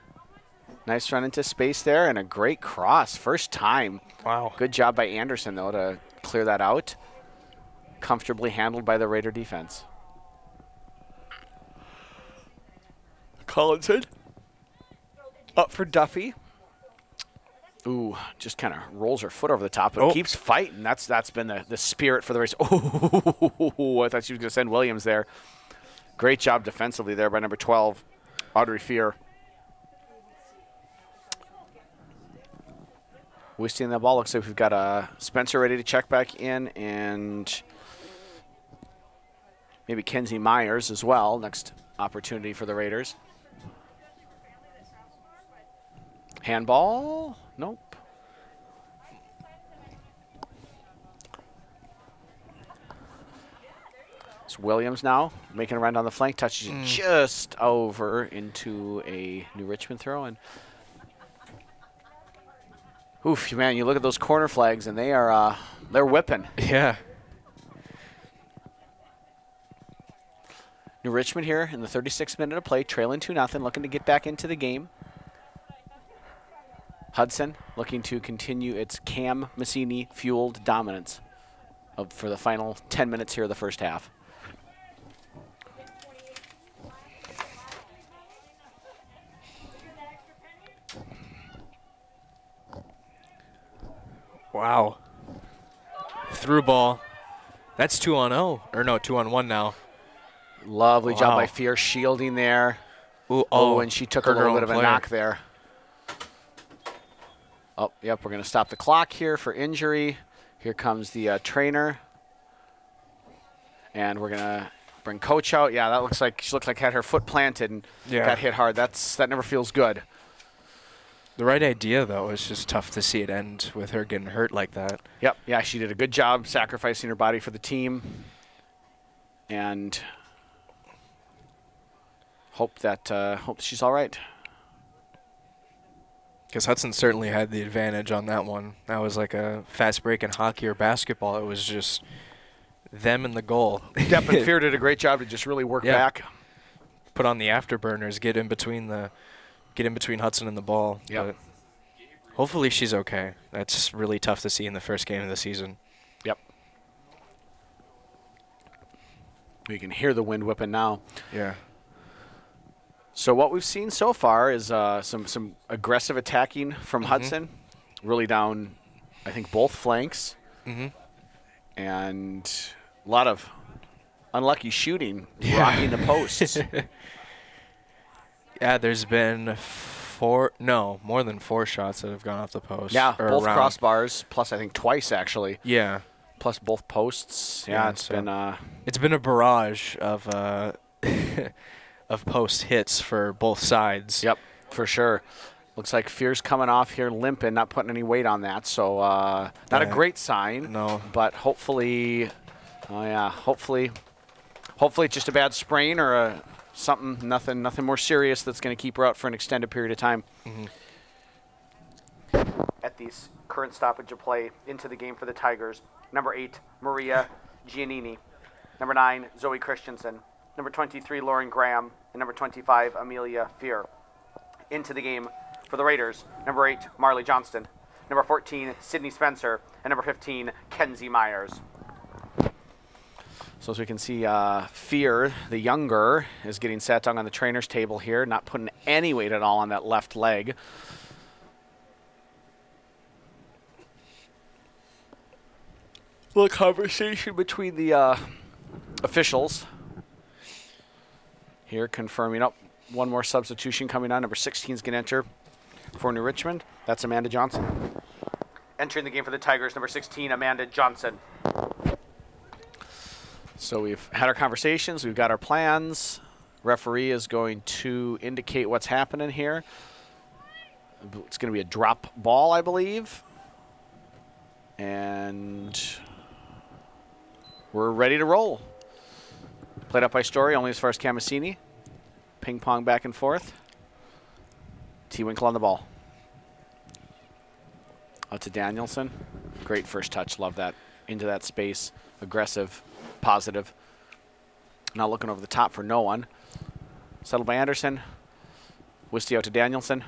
Nice run into space there and a great cross. First time. Wow. Good job by Anderson, though, to clear that out. Comfortably handled by the Raider defense. Collinson up for Duffy. Ooh, just kind of rolls her foot over the top, but keeps fighting. That's been the spirit for the race. Oh, I thought she was going to send Williams there. Great job defensively there by number 12, Audrey Fear. Wasting that ball. Looks like we've got Spencer ready to check back in, and maybe Kenzie Myers as well. Next opportunity for the Raiders. Handball? Nope. It's Williams now making a run down the flank, touches it just over into a New Richmond throw. And oof, man, you look at those corner flags and they are they're whipping. Yeah. New Richmond here in the 36th minute of play, trailing 2-0, looking to get back into the game. Hudson looking to continue its Cam Massini-fueled dominance for the final 10 minutes here of the first half. Wow. Through ball. That's 2-on-0. Or no, 2-on-1 now. Lovely job by Fear shielding there. Ooh, and she took a little bit of a knock there. Oh, yep, we're going to stop the clock here for injury. Here comes the trainer. And we're going to bring coach out. Yeah, that looks like she looked like had her foot planted and got hit hard. That never feels good. the right idea, though. It's just tough to see it end with her getting hurt like that. Yep. Yeah, she did a good job sacrificing her body for the team. And hope she's all right. Because Hudson certainly had the advantage on that one. That was like a fast break in hockey or basketball. It was just them and the goal. Depp and Fear did a great job to just really work back. Put on the afterburners, get in between Hudson and the ball. Yep. But hopefully she's okay. That's really tough to see in the first game of the season. Yep. You can hear the wind whipping now. Yeah. So what we've seen so far is some aggressive attacking from Hudson, really down, I think, both flanks, and a lot of unlucky shooting, rocking the posts. Yeah, there's been more than 4 shots that have gone off the post. Yeah, both around. crossbars, plus I think twice actually. Yeah. Plus both posts. Yeah, it's been a barrage of of post hits for both sides. Yep, for sure. Looks like Fear's coming off here limping, not putting any weight on that. So not a great sign. No. But hopefully, hopefully it's just a bad sprain or something, nothing more serious that's going to keep her out for an extended period of time. At the current stoppage of play into the game for the Tigers, number 8, Maria Giannini. Number 9, Zoe Christensen. Number 23, Lauren Graham. And number 25, Amelia Fear. Into the game for the Raiders, number 8, Marley Johnston. Number 14, Sydney Spencer. And number 15, Kenzie Myers. So as we can see, Fear, the younger, is getting sat down on the trainer's table here, not putting any weight at all on that left leg. A little conversation between the officials. Here confirming, one more substitution coming on. Number 16 is going to enter for New Richmond. That's Amanda Johnson. Entering the game for the Tigers, number 16, Amanda Johnson. So we've had our conversations. We've got our plans. Referee is going to indicate what's happening here. It's going to be a drop ball, I believe. And we're ready to roll. Played up by Story, only as far as Camasini. Ping pong back and forth. T. Winkle on the ball. Out to Danielson. Great first touch. Love that. Into that space. Aggressive. Positive. Not looking over the top for no one. Settled by Anderson. Wisty out to Danielson.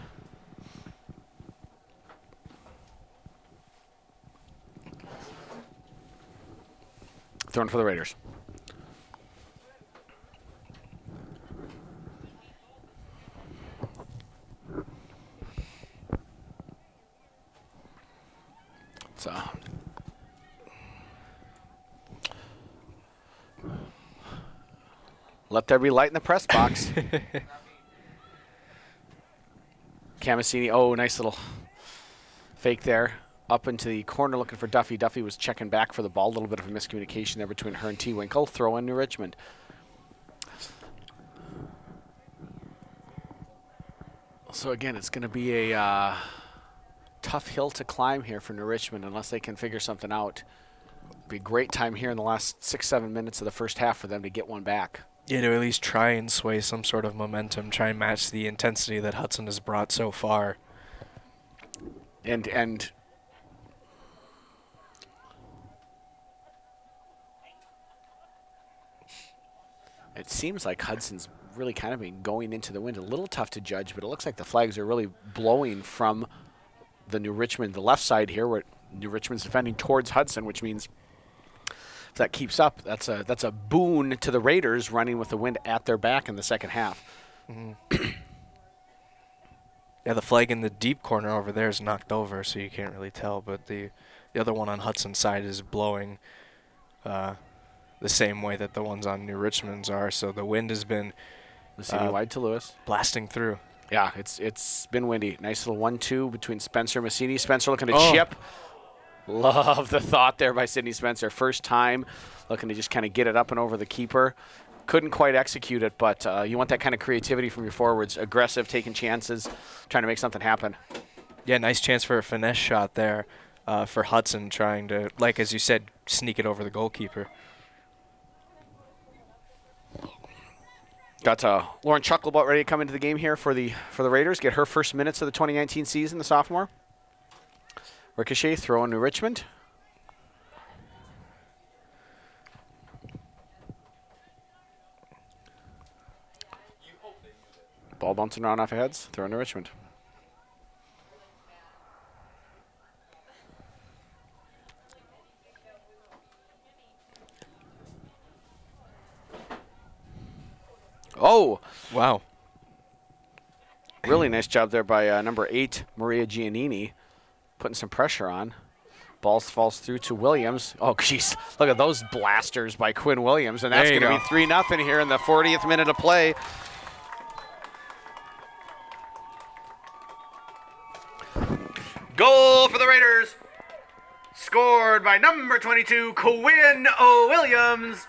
Thrown for the Raiders. So let there be light in the press box. Camasini, nice little fake there. Up into the corner looking for Duffy. Duffy was checking back for the ball. A little bit of a miscommunication there between her and T. Winkle. Throw in New Richmond. So again, it's going to be a tough hill to climb here for New Richmond unless they can figure something out. It'd be a great time here in the last 6-7 minutes of the first half for them to get one back. Yeah, to at least try and sway some sort of momentum, try and match the intensity that Hudson has brought so far. And it seems like Hudson's really kind of been going into the wind. A little tough to judge, but it looks like the flags are really blowing from the New Richmond, the left side here, where New Richmond's defending towards Hudson, which means if that keeps up, that's a boon to the Raiders running with the wind at their back in the second half. Yeah, the flag in the deep corner over there is knocked over, so you can't really tell, but the other one on Hudson's side is blowing the same way that the ones on New Richmond's are, so the wind has been wide to Lewis. Blasting through. Yeah, it's been windy. Nice little 1-2 between Spencer and Massini. Spencer looking to chip. Love the thought there by Sydney Spencer. First time looking to just kind of get it up and over the keeper. Couldn't quite execute it, but you want that kind of creativity from your forwards. Aggressive, taking chances, trying to make something happen. Yeah, nice chance for a finesse shot there for Hudson, trying to, like as you said, sneak it over the goalkeeper. Got Lauren Chuckle about ready to come into the game here for the Raiders, get her first minutes of the 2019 season, the sophomore. Ricochet throw into Richmond. Ball bouncing around off of heads, throw into Richmond. Oh! Wow. Really nice job there by number 8, Maria Giannini, putting some pressure on. Ball falls through to Williams. Oh, jeez. Look at those blasters by Quinn Williams, and that's going to be 3-0 here in the 40th minute of play. Goal for the Raiders. Scored by number 22, Quinn Williams.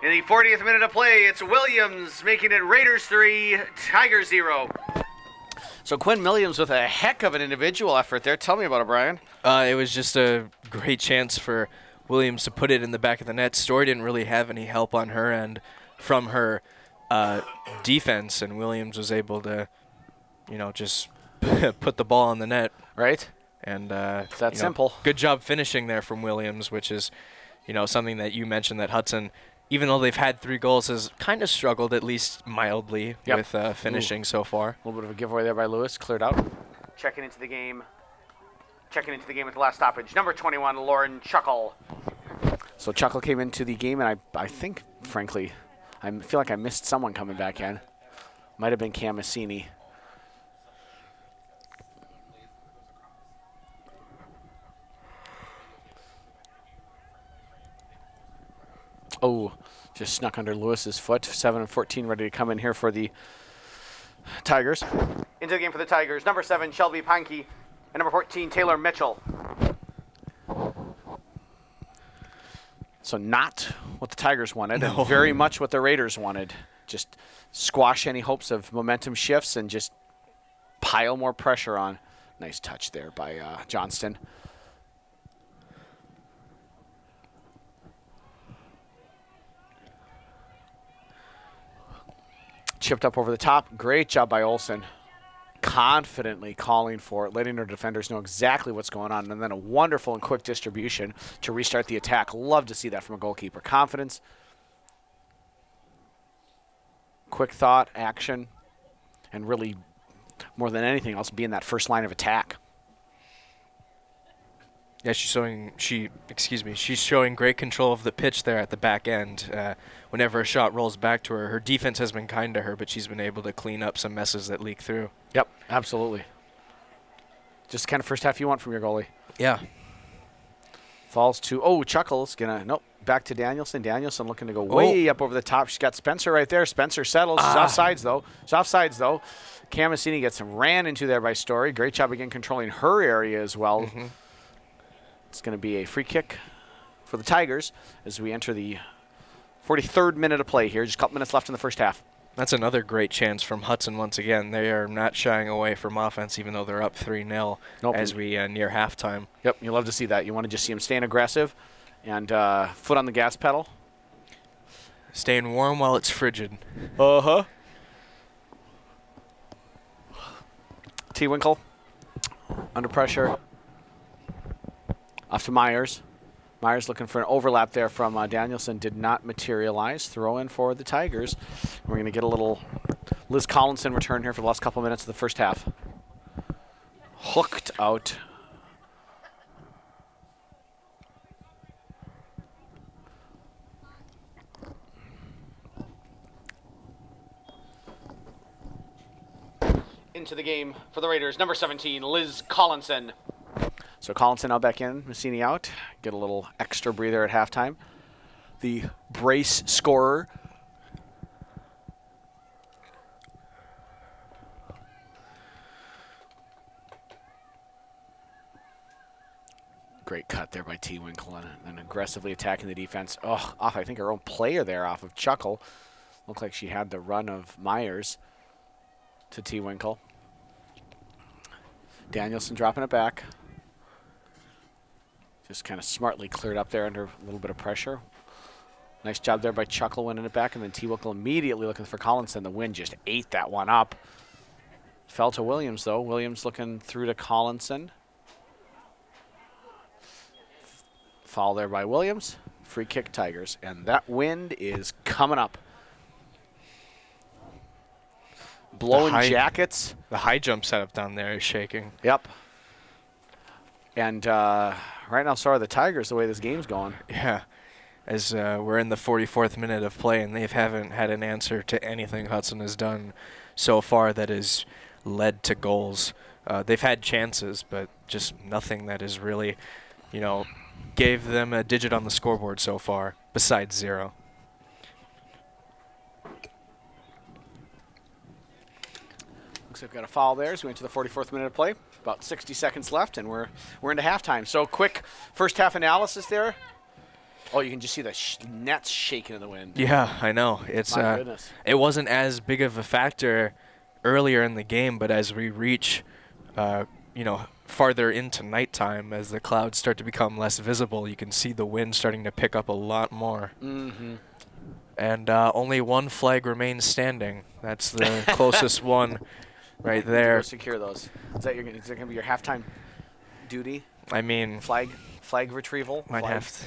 In the 40th minute of play, it's Williams making it Raiders 3, Tigers 0. So Quinn Williams with a heck of an individual effort there. Tell me about it, Brian. It was just a great chance for Williams to put it in the back of the net. Story didn't really have any help on her end from her defense, and Williams was able to, just put the ball on the net. Right. And it's that simple. Good job finishing there from Williams, which is, something that you mentioned that Hudson, even though they've had 3 goals, has kind of struggled, at least mildly, with finishing so far. A little bit of a giveaway there by Lewis. Cleared out. Checking into the game with the last stoppage. Number 21, Lauren Chuckle. So Chuckle came into the game, and I think, frankly, I feel like I missed someone coming back in. Might have been Cam Massini. Oh, just snuck under Lewis's foot. 7-14 ready to come in here for the Tigers. Into the game for the Tigers. Number 7, Shelby Pankey. And number 14, Taylor Mitchell. So not what the Tigers wanted, and very much what the Raiders wanted. Just squash any hopes of momentum shifts and just pile more pressure on. Nice touch there by Johnston. Chipped up over the top. Great job by Olsen. Confidently calling for it, letting our defenders know exactly what's going on, and then a wonderful and quick distribution to restart the attack. Love to see that from a goalkeeper. Confidence, quick thought, action, and really, more than anything else, being that first line of attack. Yeah, she's showing great control of the pitch there at the back end. Whenever a shot rolls back to her, her defense has been kind to her, but she's been able to clean up some messes that leak through. Yep, absolutely. Just the kind of first half you want from your goalie. Yeah. Falls to, Chuckle's back to Danielson. Danielson looking to go way up over the top. She's got Spencer right there. Spencer settles. She's offsides, though. Cam Massini gets ran into there by Story. Great job again controlling her area as well. Mm-hmm. It's going to be a free kick for the Tigers as we enter the 43rd minute of play here. Just a couple minutes left in the first half. That's another great chance from Hudson once again. They are not shying away from offense even though they're up 3-0 as we near halftime. Yep, you love to see that. You want to just see them staying aggressive and foot on the gas pedal. Staying warm while it's frigid. Uh-huh. T. Winkle under pressure. Off to Myers. Myers looking for an overlap there from Danielson. Did not materialize. Throw in for the Tigers. We're going to get a little Liz Collinson return here for the last couple minutes of the first half. Hooked out. Into the game for the Raiders, number 17, Liz Collinson. So Collinson now back in, Massini out. Get a little extra breather at halftime. The brace scorer. Great cut there by T. Winkle and aggressively attacking the defense. Oh, off I think her own player there off of Chuckle. Looked like she had the run of Myers to T. Winkle. Danielson dropping it back. Just kind of smartly cleared up there under a little bit of pressure. Nice job there by Chuckle winning it back, and then T-Wickle immediately looking for Collinson. The wind just ate that one up. Fell to Williams, though. Williams looking through to Collinson. Foul there by Williams. Free kick, Tigers. And that wind is coming up. Blowing jackets. The high jump setup down there is shaking. Yep. And right now, so are the Tigers, the way this game's going. Yeah. As we're in the 44th minute of play, and they haven't had an answer to anything Hudson has done so far that has led to goals. They've had chances, but just nothing that has really, you know, gave them a digit on the scoreboard so far, besides 0. Looks like we've got a foul there as we went to the 44th minute of play. About 60 seconds left, and we're into halftime. So quick first half analysis there. Oh, you can just see the nets shaking in the wind. Yeah, I know. It's My goodness. It wasn't as big of a factor earlier in the game, but as we reach, you know, farther into nighttime, as the clouds start to become less visible, you can see the wind starting to pick up a lot more. Mm-hmm. And only one flag remains standing. That's the closest one right there. Go secure those. Is that going to be your halftime duty? I mean, flag retrieval. Might have to.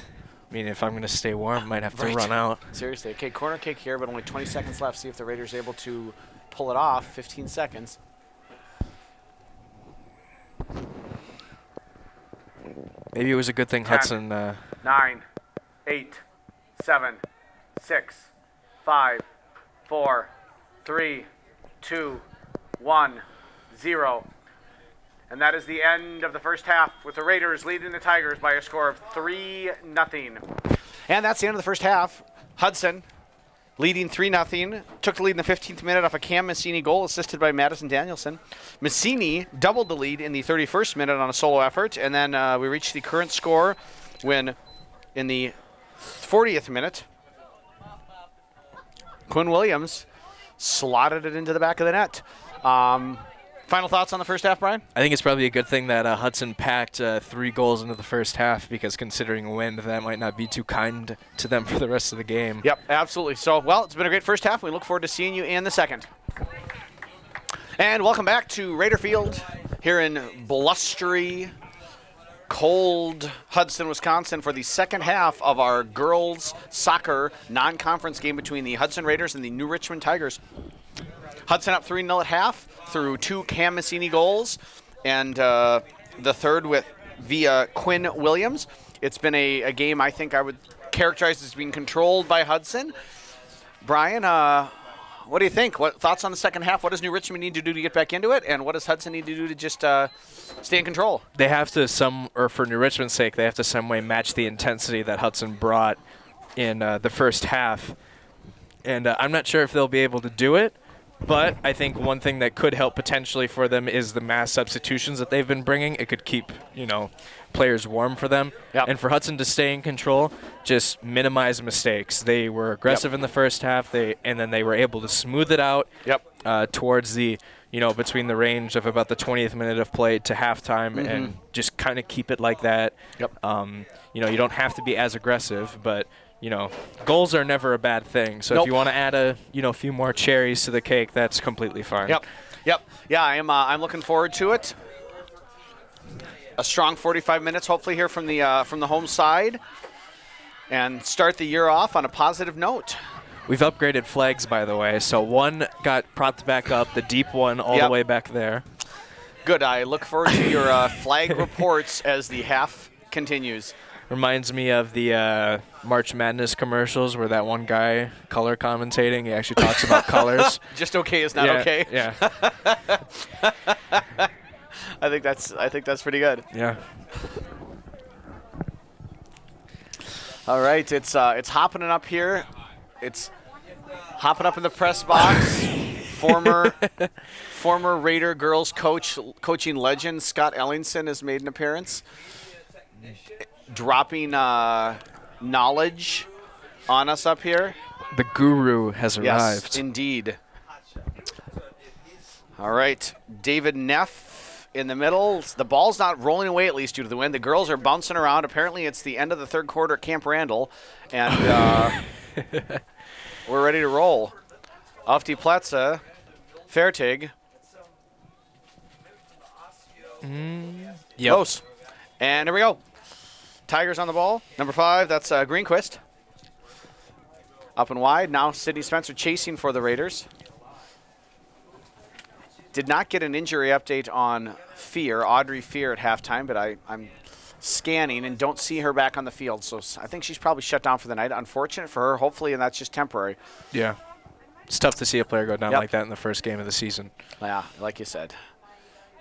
I mean, if I'm going to stay warm, might have to run out. Seriously. Okay, corner kick here, but only 20 seconds left. See if the Raiders are able to pull it off. 15 seconds. Maybe it was a good thing 10, Hudson. 9, 8, 7, 6, 5, 4, 3, 2, 1, 0. And that is the end of the first half, with the Raiders leading the Tigers by a score of 3-0. And that's the end of the first half. Hudson leading 3-0. Took the lead in the 15th minute off a Cam Massini goal, assisted by Madison Danielson. Massini doubled the lead in the 31st minute on a solo effort. And then we reached the current score when, in the 40th minute, Quinn Williams slotted it into the back of the net. Final thoughts on the first half, Brian? I think it's probably a good thing that Hudson packed 3 goals into the first half, because considering wind, that might not be too kind to them for the rest of the game. Yep, absolutely. So, well, it's been a great first half. We look forward to seeing you in the second. And welcome back to Raider Field here in blustery, cold Hudson, Wisconsin, for the second half of our girls soccer non-conference game between the Hudson Raiders and the New Richmond Tigers. Hudson up 3-0 at half through 2 Cam Massini goals, and the third via Quinn Williams. It's been a game I think I would characterize as being controlled by Hudson. Brian, what do you think? What thoughts on the second half? What does New Richmond need to do to get back into it, and what does Hudson need to do to just stay in control? They have to for New Richmond's sake, they have to some way match the intensity that Hudson brought in the first half. And I'm not sure if they'll be able to do it. But I think one thing that could help potentially for them is the mass substitutions that they've been bringing. It could keep, you know, players warm for them. Yep. And for Hudson to stay in control, just minimize mistakes. They were aggressive in the first half, and then they were able to smooth it out towards the, you know, between the range of about the 20th minute of play to halftime, and just kind of keep it like that. Yep. You know, you don't have to be as aggressive, but you know, goals are never a bad thing. So if you want to add a few more cherries to the cake, that's completely fine. Yep. Yeah, I'm looking forward to it. A strong 45 minutes, hopefully, here from the home side, and start the year off on a positive note. We've upgraded flags, by the way. So one got propped back up, the deep one all the way back there. Good. I look forward to your flag reports as the half continues. Reminds me of the March Madness commercials where that one guy color commentating, he actually talks about colors. Just okay is not okay. Yeah. I think that's pretty good. Yeah. All right, it's hopping up here. It's hopping up in the press box. Former Raider girls coaching legend Scott Ellingson has made an appearance, dropping knowledge on us up here. The guru has arrived. Yes, indeed. All right, David Neff in the middle. The ball's not rolling away, at least due to the wind. The girls are bouncing around. Apparently, it's the end of the third quarter at Camp Randall, and we're ready to roll. Auf die Plätze, Fertig. Yep. Close. And here we go. Tigers on the ball. Number 5, that's Greenquist. Up and wide. Now Sydney Spencer chasing for the Raiders. Did not get an injury update on Audrey Fear at halftime, but I'm scanning and don't see her back on the field. So I think she's probably shut down for the night. Unfortunate for her, hopefully, and that's just temporary. Yeah. It's tough to see a player go down like that in the first game of the season. Yeah, like you said.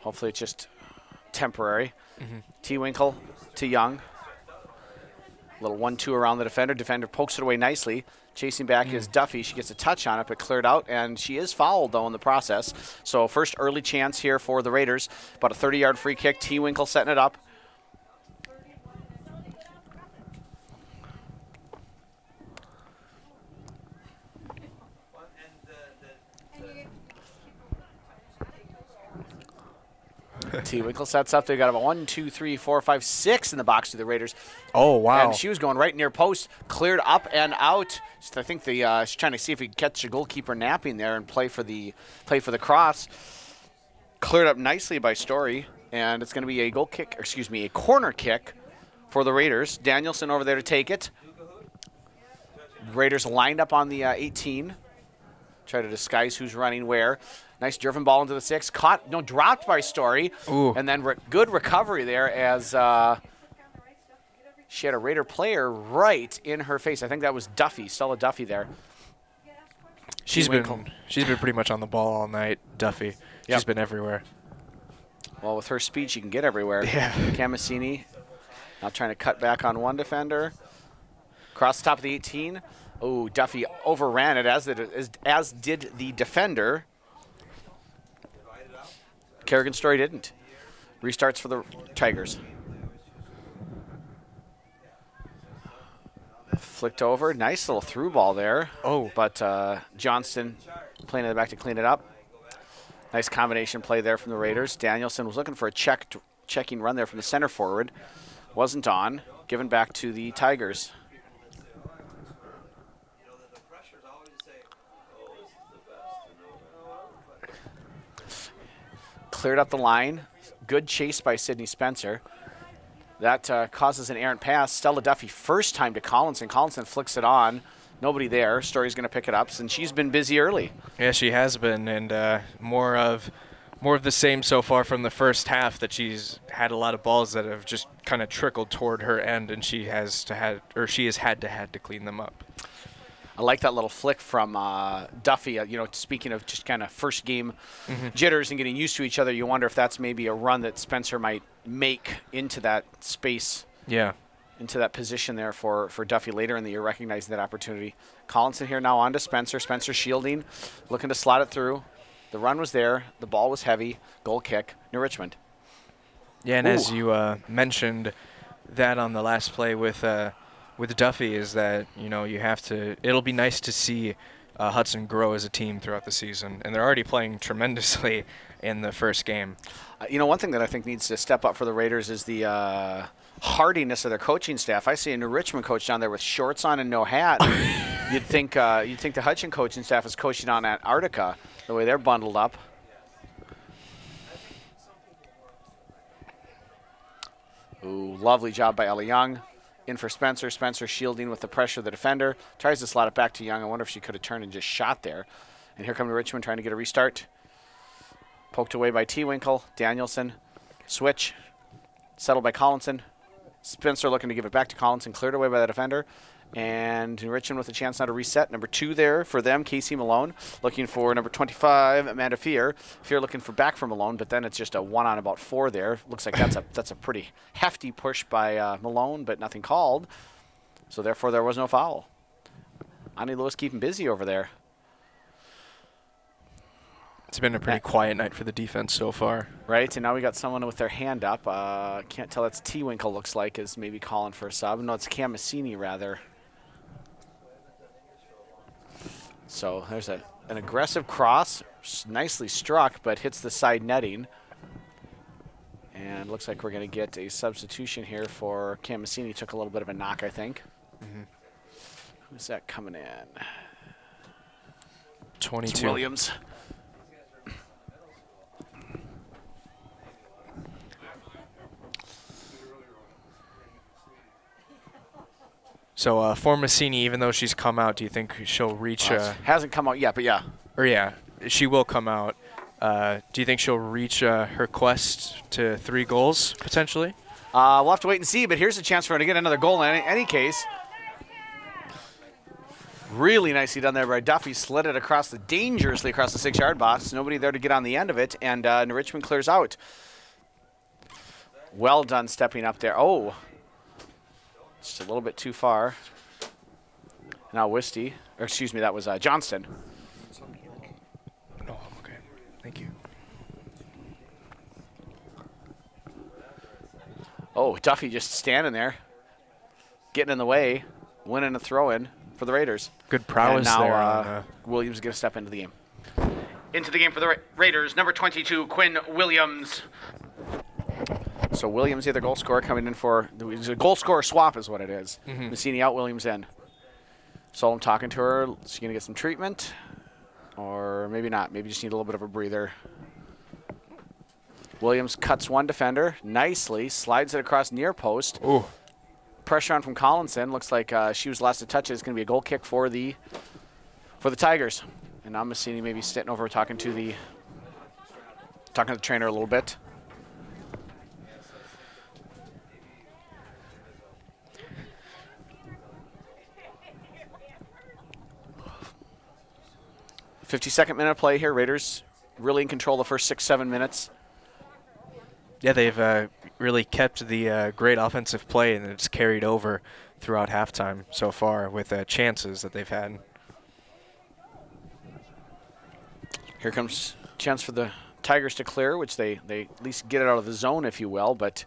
Hopefully it's just temporary. T. Winkle to Young. A little 1-2 around the defender. Defender pokes it away nicely. Chasing back is Duffy. She gets a touch on it, but cleared out, and she is fouled, though, in the process. So first early chance here for the Raiders. About a 30-yard free kick. T. Winkle setting it up. T. Winkle sets up. They got about 1, 2, 3, 4, 5, 6 in the box to the Raiders. Oh, wow. And she was going right near post, cleared up and out. I think she's trying to see if he could catch the goalkeeper napping there and play for the cross. Cleared up nicely by Story, and it's going to be a a corner kick for the Raiders. Danielson over there to take it. Raiders lined up on the 18. Try to disguise who's running where. Nice driven ball into the 6. Dropped by Story. Ooh. And then good recovery there as she had a Raider player right in her face. I think that was Duffy, Stella Duffy there. She's been pretty much on the ball all night, Duffy. Yep. She's been everywhere. Well, with her speed, she can get everywhere. Yeah. Camasini now trying to cut back on one defender. Across the top of the 18. Oh, Duffy overran it, as did the defender. Kerrigan Story didn't. Restarts for the Tigers. Flicked over. Nice little through ball there. Oh. But Johnston playing in the back to clean it up. Nice combination play there from the Raiders. Danielson was looking for a checking run there from the center forward. Wasn't on. Given back to the Tigers. Cleared up the line. Good chase by Sydney Spencer. That causes an errant pass. Stella Duffy first time to Collinson. Collinson flicks it on. Nobody there. Story's going to pick it up since she's been busy early. Yeah, she has been, and more of the same so far from the first half, that she's had a lot of balls that have just kind of trickled toward her end, and she has had to clean them up. I like that little flick from Duffy. Speaking of just kind of first game jitters and getting used to each other, you wonder if that's maybe a run that Spencer might make into that space. Yeah. Into that position there for Duffy later in the year, recognizing that opportunity. Collinson here now on to Spencer. Spencer shielding, looking to slot it through. The run was there. The ball was heavy. Goal kick, New Richmond. Yeah, and as you mentioned that on the last play with Duffy, is that you have to. It'll be nice to see Hudson grow as a team throughout the season, and they're already playing tremendously in the first game. One thing that I think needs to step up for the Raiders is the hardiness of their coaching staff. I see a New Richmond coach down there with shorts on and no hat. You'd think the Hudson coaching staff is coaching on Antarctica, the way they're bundled up. Ooh, lovely job by Ellie Young. In for Spencer. Spencer shielding with the pressure of the defender. Tries to slot it back to Young. I wonder if she could have turned and just shot there. And here comes Richmond trying to get a restart. Poked away by T. Winkle. Danielson. Switch. Settled by Collinson. Spencer looking to give it back to Collinson. Cleared away by the defender. And Richmond with a chance now to reset. Number 2 there for them, Casey Malone. Looking for number 25, Amanda Fear. Fear looking for back from Malone, but then it's just a 1 on about 4 there. Looks like that's a pretty hefty push by Malone, but nothing called. So therefore there was no foul. Ani Lewis keeping busy over there. It's been a pretty quiet night for the defense so far. Right, and now we got someone with their hand up. Can't tell. That's T. Winkle, looks like, is maybe calling for a sub. No, it's Camasini, rather. So there's an aggressive cross, nicely struck, but hits the side netting. And looks like we're going to get a substitution here for Cam Massini. Took a little bit of a knock, I think. Who's that coming in? 22. It's Williams. So for Massini, even though she's come out, do you think she'll reach? Hasn't come out yet, but yeah. Or yeah, she will come out. Do you think she'll reach her quest to 3 goals potentially? We'll have to wait and see, but here's a chance for her to get another goal in any case. Really nicely done there by Duffy. Slid it dangerously across the 6-yard box. Nobody there to get on the end of it, and Richmond clears out. Well done stepping up there. Oh, just a little bit too far. Now Wisty, or excuse me, that was Johnston. Oh, okay. Thank you. Oh, Duffy just standing there, getting in the way, winning a throw-in for the Raiders. Good prowess and now, there. Williams is going to step into the game. Into the game for the Raiders, number 22, Quinn Williams. So Williams, the goal scorer, coming in for a goal scorer swap is what it is. Massini out, Williams in. So I'm talking to her. Is she going to get some treatment? Or maybe not. Maybe just need a little bit of a breather. Williams cuts one defender nicely, slides it across near post. Ooh. Pressure on from Collinson. Looks like she was last to touch it. It's going to be a goal kick for the Tigers. And now Massini maybe sitting over talking to the trainer a little bit. .52 minute of play here. Raiders really in control the first 6-7 minutes. Yeah, they've really kept the great offensive play, and it's carried over throughout halftime so far with chances that they've had. Here comes a chance for the Tigers to clear, which they at least get it out of the zone, if you will, but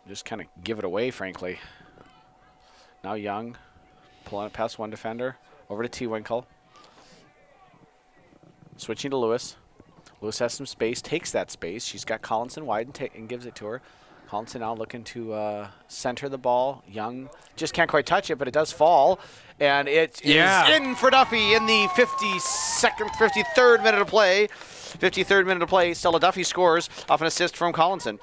just kind of give it away, frankly. Now Young pulling it past one defender, over to T. Winkle. Switching to Lewis. Lewis has some space, takes that space. She's got Collinson wide and gives it to her. Collinson now looking to center the ball. Young just can't quite touch it, but it does fall. And it is in for Duffy in the 53rd minute of play. 53rd minute of play. Stella Duffy scores off an assist from Collinson.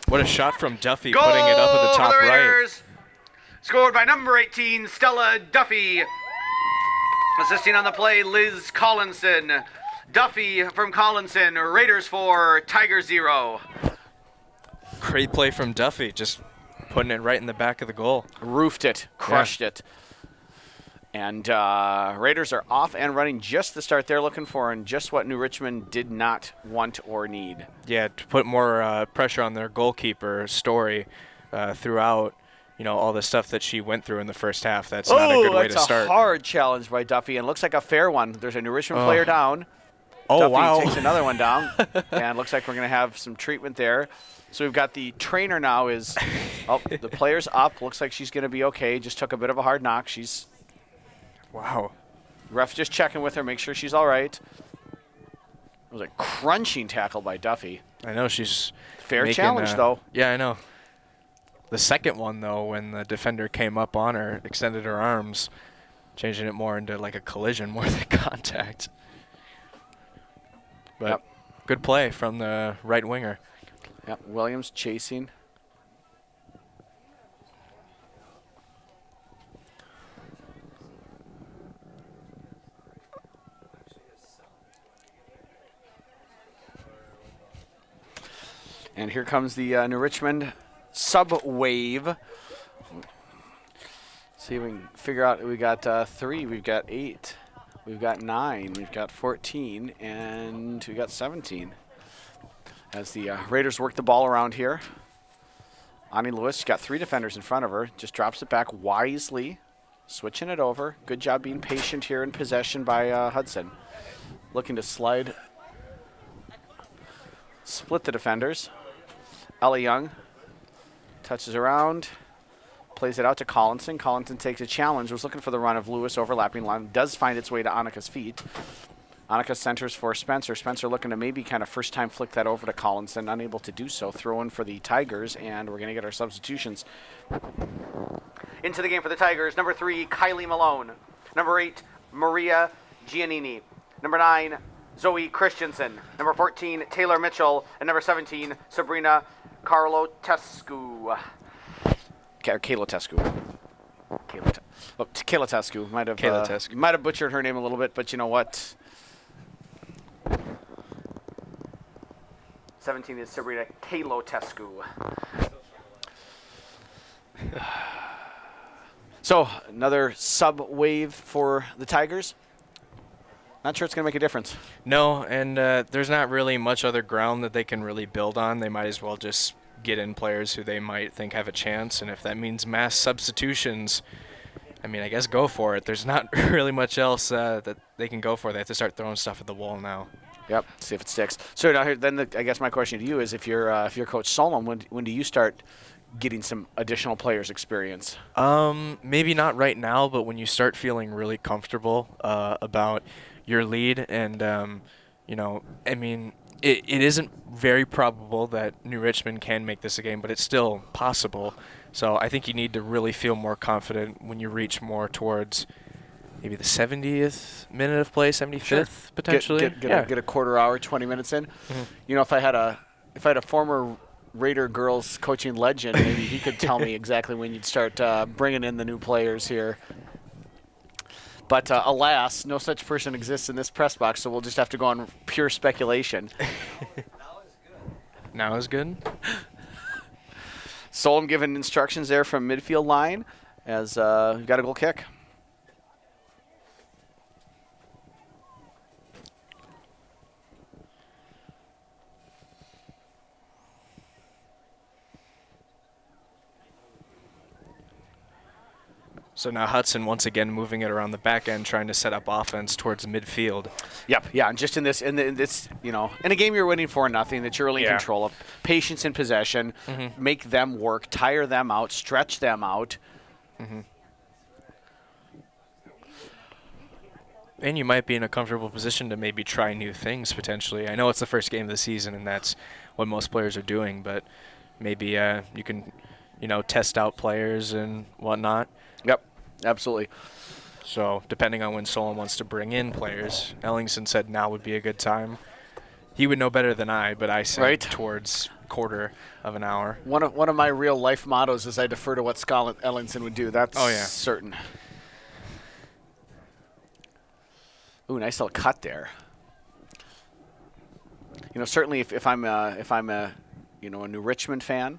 What a shot from Duffy, Goal putting it up at the top for the right. Raiders. Scored by number 18, Stella Duffy. Assisting on the play, Liz Collinson. Duffy from Collinson, Raiders 4, Tigers 0. Great play from Duffy, just putting it right in the back of the goal. Roofed it, crushed it. And Raiders are off and running just the start they're looking for, and just what New Richmond did not want or need. Yeah, to put more pressure on their goalkeeper, Story, throughout, all the stuff that she went through in the first half. That's not a good way to start. That's a hard challenge by Duffy, and looks like a fair one. There's a New Richmond player down. Oh, Duffy wow. takes another one down, and looks like we're going to have some treatment there. So we've got the trainer now is, the player's up. Looks like she's going to be okay. Just took a bit of a hard knock. She's, wow. Ref just checking with her, make sure she's all right. It was a crunching tackle by Duffy. I know, she's fair challenge, though. Yeah, I know. The second one, though, when the defender came up on her, extended her arms, changing it more into like a collision more than contact. But good play from the right winger. Yep, Williams chasing. And here comes the New Richmond sub-wave. See if we can figure out. We got 3, we've got 8. We've got 9, we've got 14, and we got 17. As the Raiders work the ball around here. Ani Lewis got 3 defenders in front of her. Just drops it back wisely, switching it over. Good job being patient here in possession by Hudson. Looking to split the defenders. Ella Young touches around. Plays it out to Collinson. Collinson takes a challenge. Was looking for the run of Lewis overlapping line. Does find its way to Annika's feet. Annika centers for Spencer. Spencer looking to maybe kind of first time flick that over to Collinson, unable to do so. Throw in for the Tigers, and we're going to get our substitutions. Into the game for the Tigers, number 3, Kylie Malone. Number 8, Maria Giannini. Number 9, Zoe Christensen. Number 14, Taylor Mitchell. And number 17, Sabrina Carlotescu. Kalotescu. Kalotescu. Might have butchered her name a little bit, but you know what? 17 is Sabrina Kalotescu. So, another sub-wave for the Tigers. Not sure it's going to make a difference. No, and there's not really much other ground that they can really build on. They might as well just get in players who they might think have a chance, and if that means mass substitutions, I mean, I guess go for it. There's not really much else that they can go for. They have to start throwing stuff at the wall now. Yep, see if it sticks. So now here, then I guess my question to you is, if you're Coach Solomon, when do you start getting some additional players experience? Maybe not right now, but when you start feeling really comfortable about your lead, and you know, I mean, it isn't very probable that New Richmond can make this a game, but it's still possible. So I think you need to really feel more confident when you reach more towards maybe the 70th minute of play, 75th potentially. Get a quarter hour, 20 minutes in. Mm-hmm. You know, if I had a former Raider girls coaching legend, maybe he could tell me exactly when you'd start bringing in the new players here. But alas, no such person exists in this press box, so we'll just have to go on pure speculation. Now is good. Solom giving instructions there from midfield line as we've got a goal kick. So now Hudson once again moving it around the back end, trying to set up offense towards midfield. Yep, yeah, and just in this, you know, in a game you're winning 4-0, that you're really in control of, patience in possession, make them work, tire them out, stretch them out. And you might be in a comfortable position to maybe try new things potentially. I know it's the first game of the season, and that's what most players are doing, but maybe you can, you know, test out players and whatnot. Yep, absolutely. So depending on when Solon wants to bring in players, Ellingson said now would be a good time. He would know better than I, but I said towards quarter of an hour. One of my real life mottos is I defer to what Scott Ellingson would do. That's certain. Ooh, nice little cut there. You know, certainly if I'm a you know, a New Richmond fan,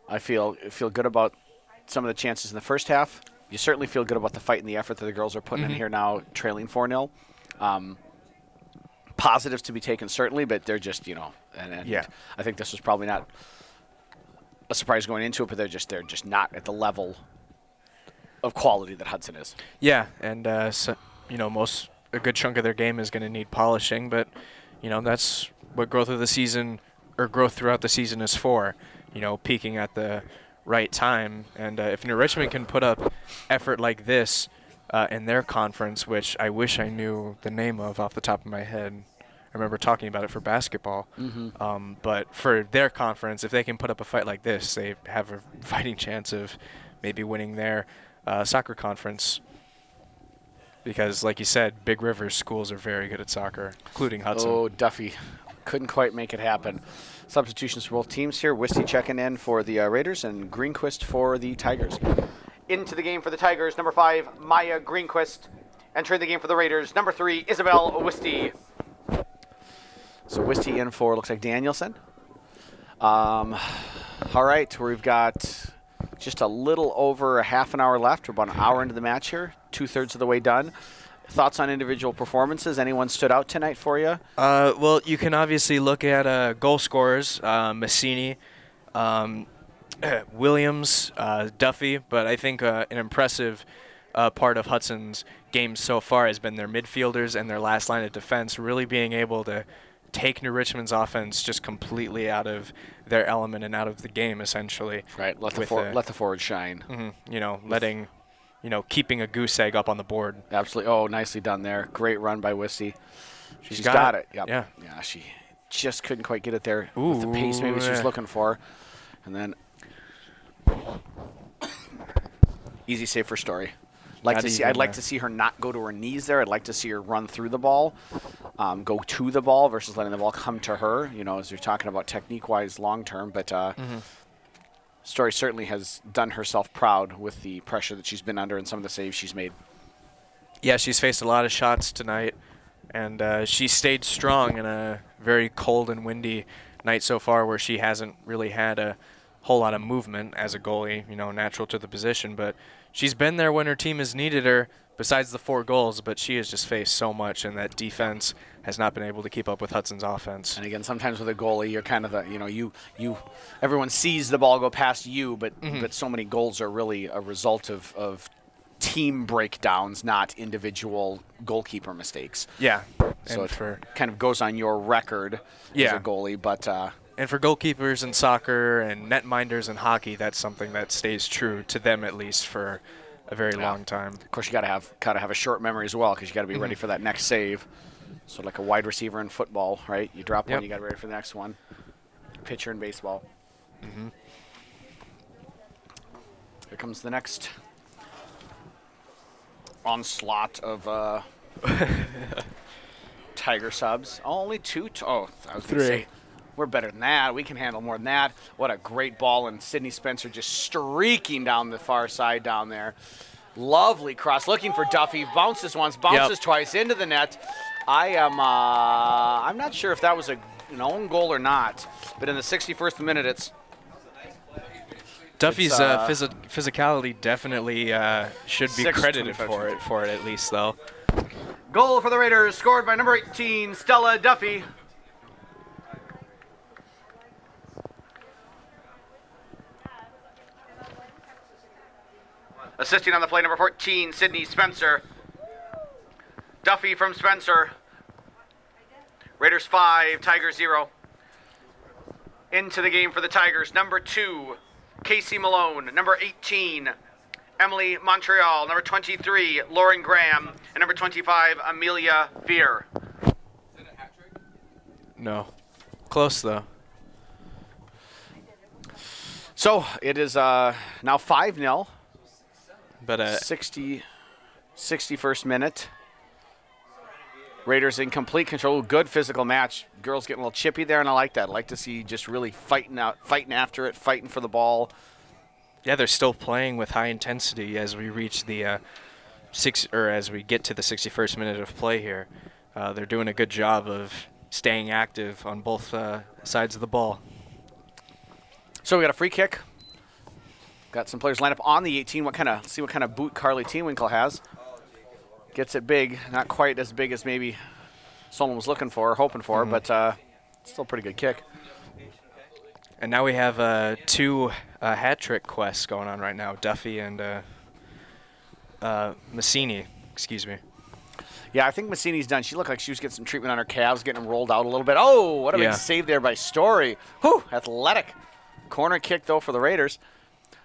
I feel good about some of the chances in the first half. You certainly feel good about the fight and the effort that the girls are putting in here now, trailing 4-0. Positives to be taken, certainly, but they're just, you know, and I think this was probably not a surprise going into it, but they're just not at the level of quality that Hudson is. Yeah, and so, you know, a good chunk of their game is going to need polishing, but you know, that's what growth throughout the season is for. You know, peaking at the right time, and if New Richmond can put up effort like this in their conference, which I wish I knew the name of off the top of my head. I remember talking about it for basketball. But for their conference, if they can put up a fight like this, they have a fighting chance of maybe winning their soccer conference. Because, like you said, Big River schools are very good at soccer, including Hudson. Oh, Duffy couldn't quite make it happen. Substitutions for both teams here. Wisty checking in for the Raiders and Greenquist for the Tigers. Into the game for the Tigers, number 5, Maya Greenquist. Entering the game for the Raiders, number 3, Isabel Wisty. So Wisty in for, looks like, Danielson. All right, we've got just a little over a half an hour left. We're about an hour into the match here, 2/3 of the way done. Thoughts on individual performances? Anyone stood out tonight for you? Well, you can obviously look at goal scorers, Massini, Williams, Duffy, but I think an impressive part of Hudson's game so far has been their midfielders and their last line of defense really being able to take New Richmond's offense just completely out of their element and out of the game, essentially. Right, let the forward shine. You know, letting keeping a goose egg up on the board. Absolutely. Oh, nicely done there. Great run by Wissy. She's got it. Yep. Yeah. Yeah, she just couldn't quite get it there Ooh, with the pace maybe she was looking for. And then easy save for Story. I'd like to see her not go to her knees there. I'd like to see her run through the ball, go to the ball versus letting the ball come to her, as you're talking about technique-wise long-term. But Story certainly has done herself proud with the pressure that she's been under and some of the saves she's made. Yeah, she's faced a lot of shots tonight, and she stayed strong in a very cold and windy night so far where she hasn't really had a whole lot of movement as a goalie, natural to the position. But she's been there when her team has needed her, besides the 4 goals, but she has just faced so much, and that defense has not been able to keep up with Hudson's offense. And again, sometimes with a goalie, you're kind of everyone sees the ball go past you, but so many goals are really a result of team breakdowns, not individual goalkeeper mistakes. Yeah. So it kind of goes on your record as a goalie, but and for goalkeepers in soccer and netminders in hockey, that's something that stays true to them at least for a very long time. Of course, you got to have a short memory as well because you got to be ready for that next save. So like a wide receiver in football, right? You drop one, you got to be ready for the next one. Pitcher in baseball. Here comes the next onslaught of Tiger subs. Only 2. I was going to say, we're better than that. We can handle more than that. What a great ball, and Sydney Spencer just streaking down the far side down there. Lovely cross, looking for Duffy. Bounces once, bounces twice into the net. I'm not sure if that was an own goal or not, but in the 61st minute, it's Duffy's physicality definitely should be credited for it at least, though. Goal for the Raiders, scored by number 18, Stella Duffy. Assisting on the play, number 14, Sydney Spencer. Duffy from Spencer. Raiders 5, Tigers 0. Into the game for the Tigers, number 2, Casey Malone. Number 18, Emily Montreal. Number 23, Lauren Graham. And number 25, Amelia Veer. Is it a hat trick? No. Close, though. So it is now 5-0. But 61st minute. Raiders in complete control. Good physical match. Girls getting a little chippy there, and I like that. I like to see just really fighting after it, fighting for the ball. Yeah, they're still playing with high intensity as we reach the as we get to the 61st minute of play here. They're doing a good job of staying active on both sides of the ball. So we got a free kick. Got some players lined up on the 18. See what kind of boot Carly Tewinkle has. Gets it big, not quite as big as maybe someone was looking for, hoping for, but still a pretty good kick. And now we have 2 hat trick quests going on right now. Duffy and Massini, excuse me. Yeah, I think Massini's done. She looked like she was getting some treatment on her calves, getting them rolled out a little bit. Oh, what a big save there by Story. Whew, athletic. Corner kick, though, for the Raiders.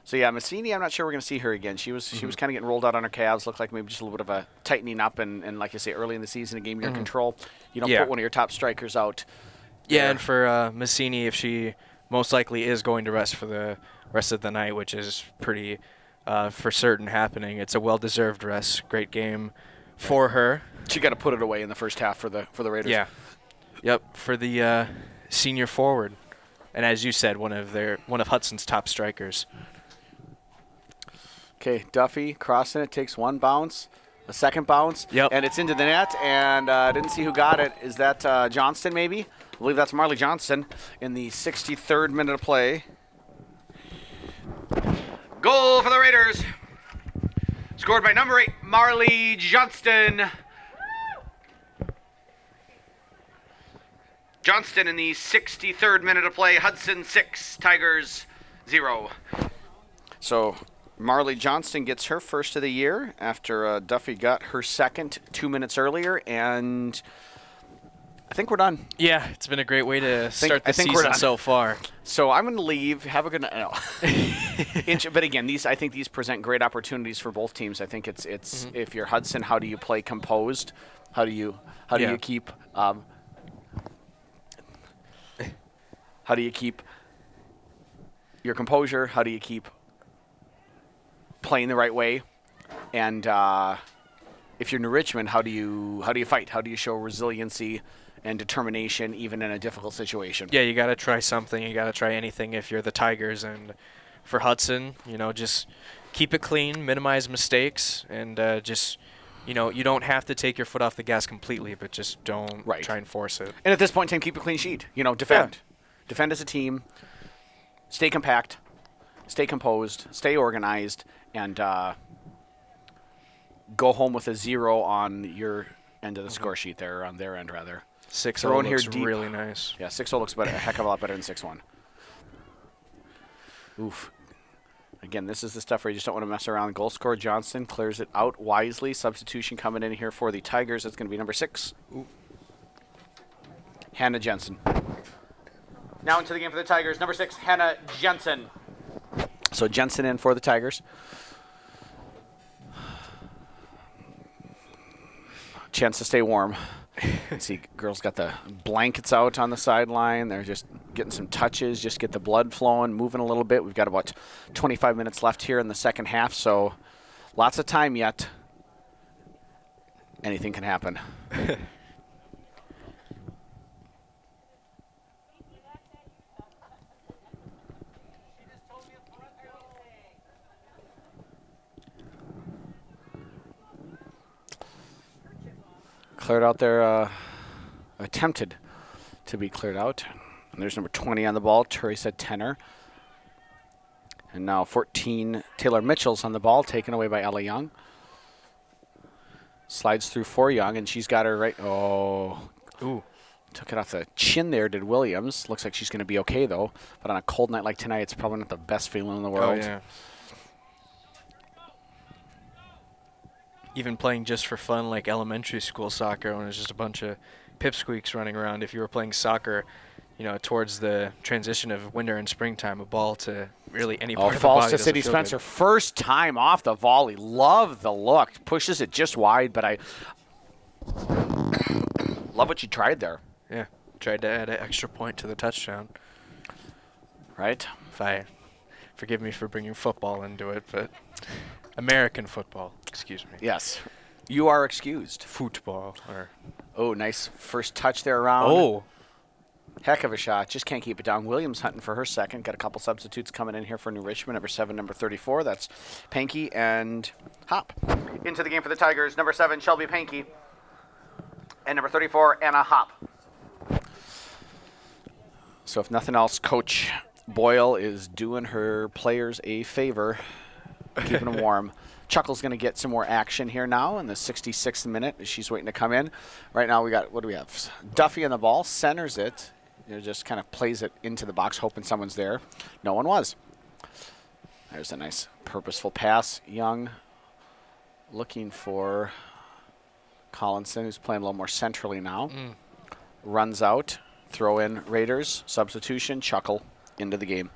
So, yeah, Massini, I'm not sure we're going to see her again. She was kind of getting rolled out on her calves. Looked like maybe just a little bit of a tightening up. And like you say, early in the season, a game you're in control. You don't put one of your top strikers out. Yeah, and for Massini, if she most likely is going to rest for the rest of the night, which is pretty for certain happening, it's a well-deserved rest. Great game for her. She got to put it away in the first half for the Raiders. Yeah. Yep, for the senior forward. And as you said, one of Hudson's top strikers. Okay, Duffy crossing it, takes one bounce, a second bounce, and it's into the net, and didn't see who got it. Is that Johnston maybe? I believe that's Marley Johnston in the 63rd minute of play. Goal for the Raiders. Scored by number 8, Marley Johnston. Johnston in the 63rd minute of play. Hudson 6, Tigers 0. So Marley Johnston gets her first of the year after Duffy got her second 2 minutes earlier, and I think we're done. Yeah, it's been a great way to start the we're season done. so far. So I'm going to leave. Have a good night. No. But again, I think these present great opportunities for both teams. I think it's if you're Hudson, how do you play composed? How do you keep how do you keep your composure? How do you keep playing the right way? And if you're New Richmond, how do you fight? How do you show resiliency and determination even in a difficult situation? Yeah, you got to try something. You got to try anything if you're the Tigers. And for Hudson, just keep it clean, minimize mistakes, and just, you don't have to take your foot off the gas completely, but just don't try and force it. And at this point in time, keep a clean sheet. Defend. Yeah. Defend as a team. Stay compact. Stay composed. Stay organized. And go home with a 0 on your end of the score sheet there, on their end rather. 6-0 looks deep. Really nice. Yeah, 6-0 looks a heck of a lot better than 6-1. Oof. Again, this is the stuff where you just don't want to mess around. Goal scorer Johnson clears it out wisely. Substitution coming in here for the Tigers. It's going to be number 6. Ooh. Hannah Jensen. Now into the game for the Tigers. Number 6, Hannah Jensen. So Jensen in for the Tigers. Chance to stay warm. See, girls got the blankets out on the sideline. They're just getting some touches, just get the blood flowing, moving a little bit. We've got about 25 minutes left here in the second half, so lots of time yet. Anything can happen. Cleared out there, attempted to be cleared out. And there's number 20 on the ball, Teresa Tenner. And now 14, Taylor Mitchell's on the ball, taken away by Ella Young. Slides through for Young, and she's got her right. Oh, ooh. Took it off the chin there, did Williams. Looks like she's going to be okay, though. But on a cold night like tonight, it's probably not the best feeling in the world. Oh, yeah. Even playing just for fun, like elementary school soccer, when it's just a bunch of pipsqueaks running around. If you were playing soccer, towards the transition of winter and springtime, a ball to really any part of the body. Falls to Sadie Spencer. First time off the volley. Love the look. Pushes it just wide, but I love what she tried there. Yeah, tried to add an extra point to the touchdown. Right? Forgive me for bringing football into it, but American football, excuse me. Yes, you are excused. Football. Oh, nice first touch there around. Oh. Heck of a shot. Just can't keep it down. Williams hunting for her second. Got a couple substitutes coming in here for New Richmond. Number 7, number 34. That's Pankey and Hop. Into the game for the Tigers. Number 7, Shelby Pankey. And number 34, Anna Hop. So if nothing else, Coach Boyle is doing her players a favor, keeping them warm. Chuckle's going to get some more action here now in the 66th minute. She's waiting to come in. Right now we got, what do we have? Duffy on the ball, centers it. Just kind of plays it into the box, hoping someone's there. No one was. There's a nice purposeful pass. Young looking for Collinson, who's playing a little more centrally now. Runs out. Throw in Raiders. Substitution. Chuckle into the game.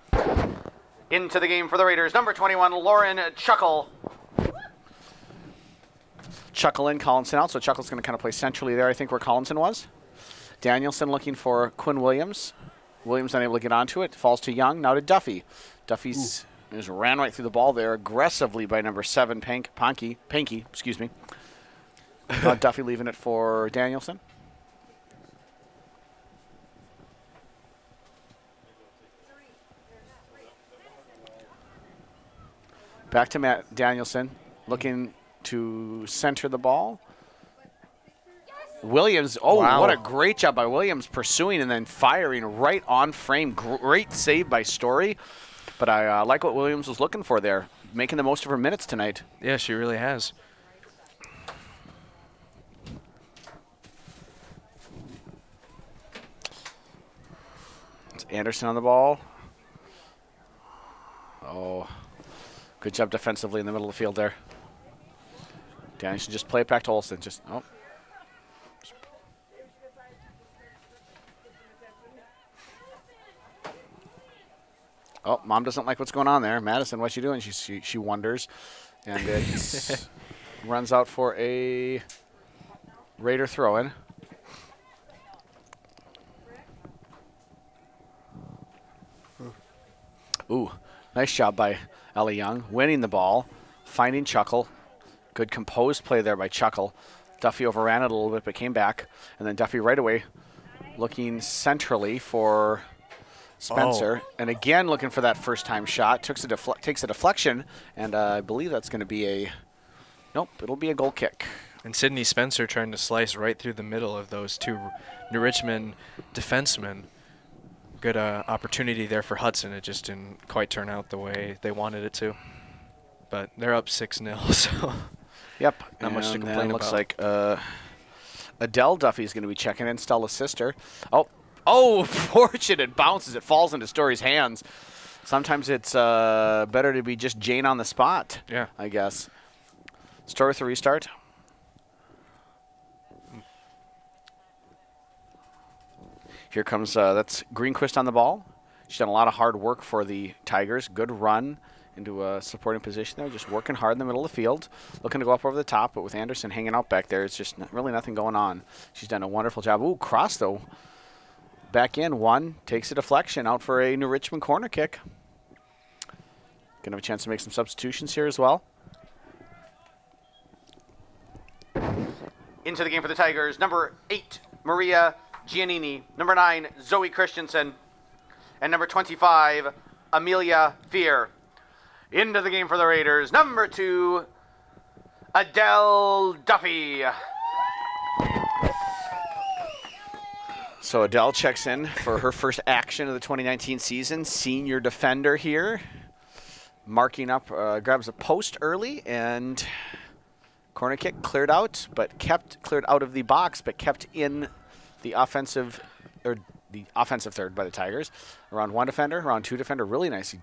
Into the game for the Raiders. Number 21, Lauren Chuckle. Chuckle in, Collinson out. So Chuckle's going to kind of play centrally there, I think, where Collinson was. Danielson looking for Quinn Williams. Williams unable to get onto it. Falls to Young. Now to Duffy. Duffy's just ran right through the ball there aggressively by number 7, Pankey. Excuse me. Duffy leaving it for Danielson. Back to Matt Danielson, looking to center the ball. Williams, wow. What a great job by Williams pursuing and then firing right on frame. Great save by Story. But I like what Williams was looking for there, making the most of her minutes tonight. Yeah, she really has. It's Anderson on the ball. Oh, good job defensively in the middle of the field there. Danny should just play it back to Olsen. Oh, Mom doesn't like what's going on there. Madison, what's she doing? She wonders. And it runs out for a Raider throw-in. Ooh, nice job by Ellie Young, winning the ball, finding Chuckle. Good composed play there by Chuckle. Duffy overran it a little bit, but came back. And then Duffy right away looking centrally for Spencer. And again looking for that first-time shot. Takes a deflection, and I believe that's going to be a – nope, it'll be a goal kick. And Sydney Spencer trying to slice right through the middle of those two New Richmond defensemen. Good opportunity there for Hudson. It just didn't quite turn out the way they wanted it to. But they're up 6-0, so yep. Not much to complain about. Looks like Adele Duffy is going to be checking in, Stella's sister. Oh, fortunate. It bounces. It falls into Story's hands. Sometimes it's better to be just Jane on the spot, yeah, I guess. Story with a restart. Here comes, that's Greenquist on the ball. She's done a lot of hard work for the Tigers. Good run into a supporting position there, just working hard in the middle of the field, looking to go up over the top, but with Anderson hanging out back there, it's just really nothing going on. She's done a wonderful job. Ooh, cross, though. Back in, one, takes a deflection, out for a New Richmond corner kick. Gonna have a chance to make some substitutions here as well. Into the game for the Tigers, number 8, Maria Giannini, number 9, Zoe Christensen, and number 25, Amelia Fear. Into the game for the Raiders, number 2, Adele Duffy. So Adele checks in for her first action of the 2019 season. Senior defender here. Marking up, grabs a post early, and corner kick cleared out, but cleared out of the box, but kept in the offensive third by the Tigers. Around 1 defender, around 2 defender. Really nice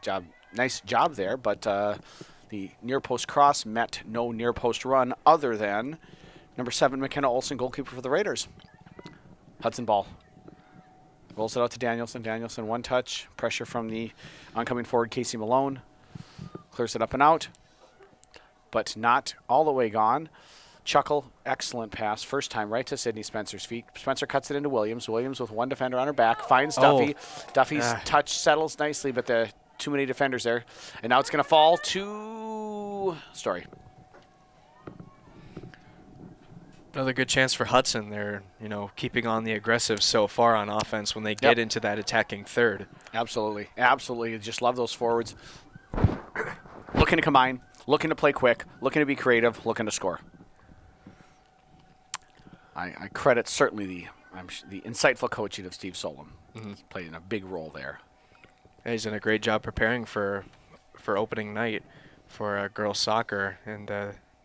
job there, but the near post cross met no near post run other than number 7, McKenna Olsen, goalkeeper for the Raiders. Hudson ball. Rolls it out to Danielson. Danielson, 1 touch. Pressure from the oncoming forward, Casey Malone. Clears it up and out, but not all the way gone. Chuckle, excellent pass. First time right to Sydney Spencer's feet. Spencer cuts it into Williams. Williams with 1 defender on her back. Finds Duffy. Duffy's touch settles nicely, but too many defenders there. And now it's going to fall to Story. Another good chance for Hudson. They're, keeping on the aggressive so far on offense when they get into that attacking third. Absolutely. Absolutely. Just love those forwards. Looking to combine, looking to play quick, looking to be creative, looking to score. I credit certainly the insightful coaching of Steve Solom. He's playing a big role there. Yeah, he's done a great job preparing for opening night for girls soccer, and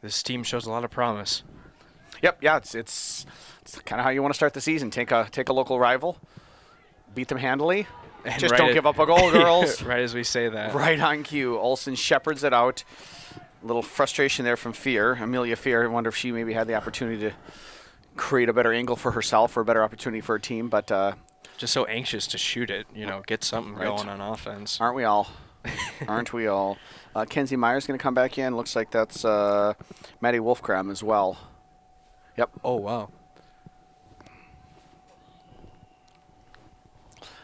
this team shows a lot of promise. Yep, yeah, it's kind of how you want to start the season. Take a local rival, beat them handily. And just don't give up a goal, girls. Right as we say that. Right on cue. Olsen shepherds it out. A little frustration there from Fear, Amelia Fear. I wonder if she maybe had the opportunity to create a better angle for herself or a better opportunity for her team. But just so anxious to shoot it, get something going on offense. Aren't we all? Aren't we all? Kenzie Myers going to come back in. Looks like that's Maddie Wolfgram as well. Yep. Oh, wow.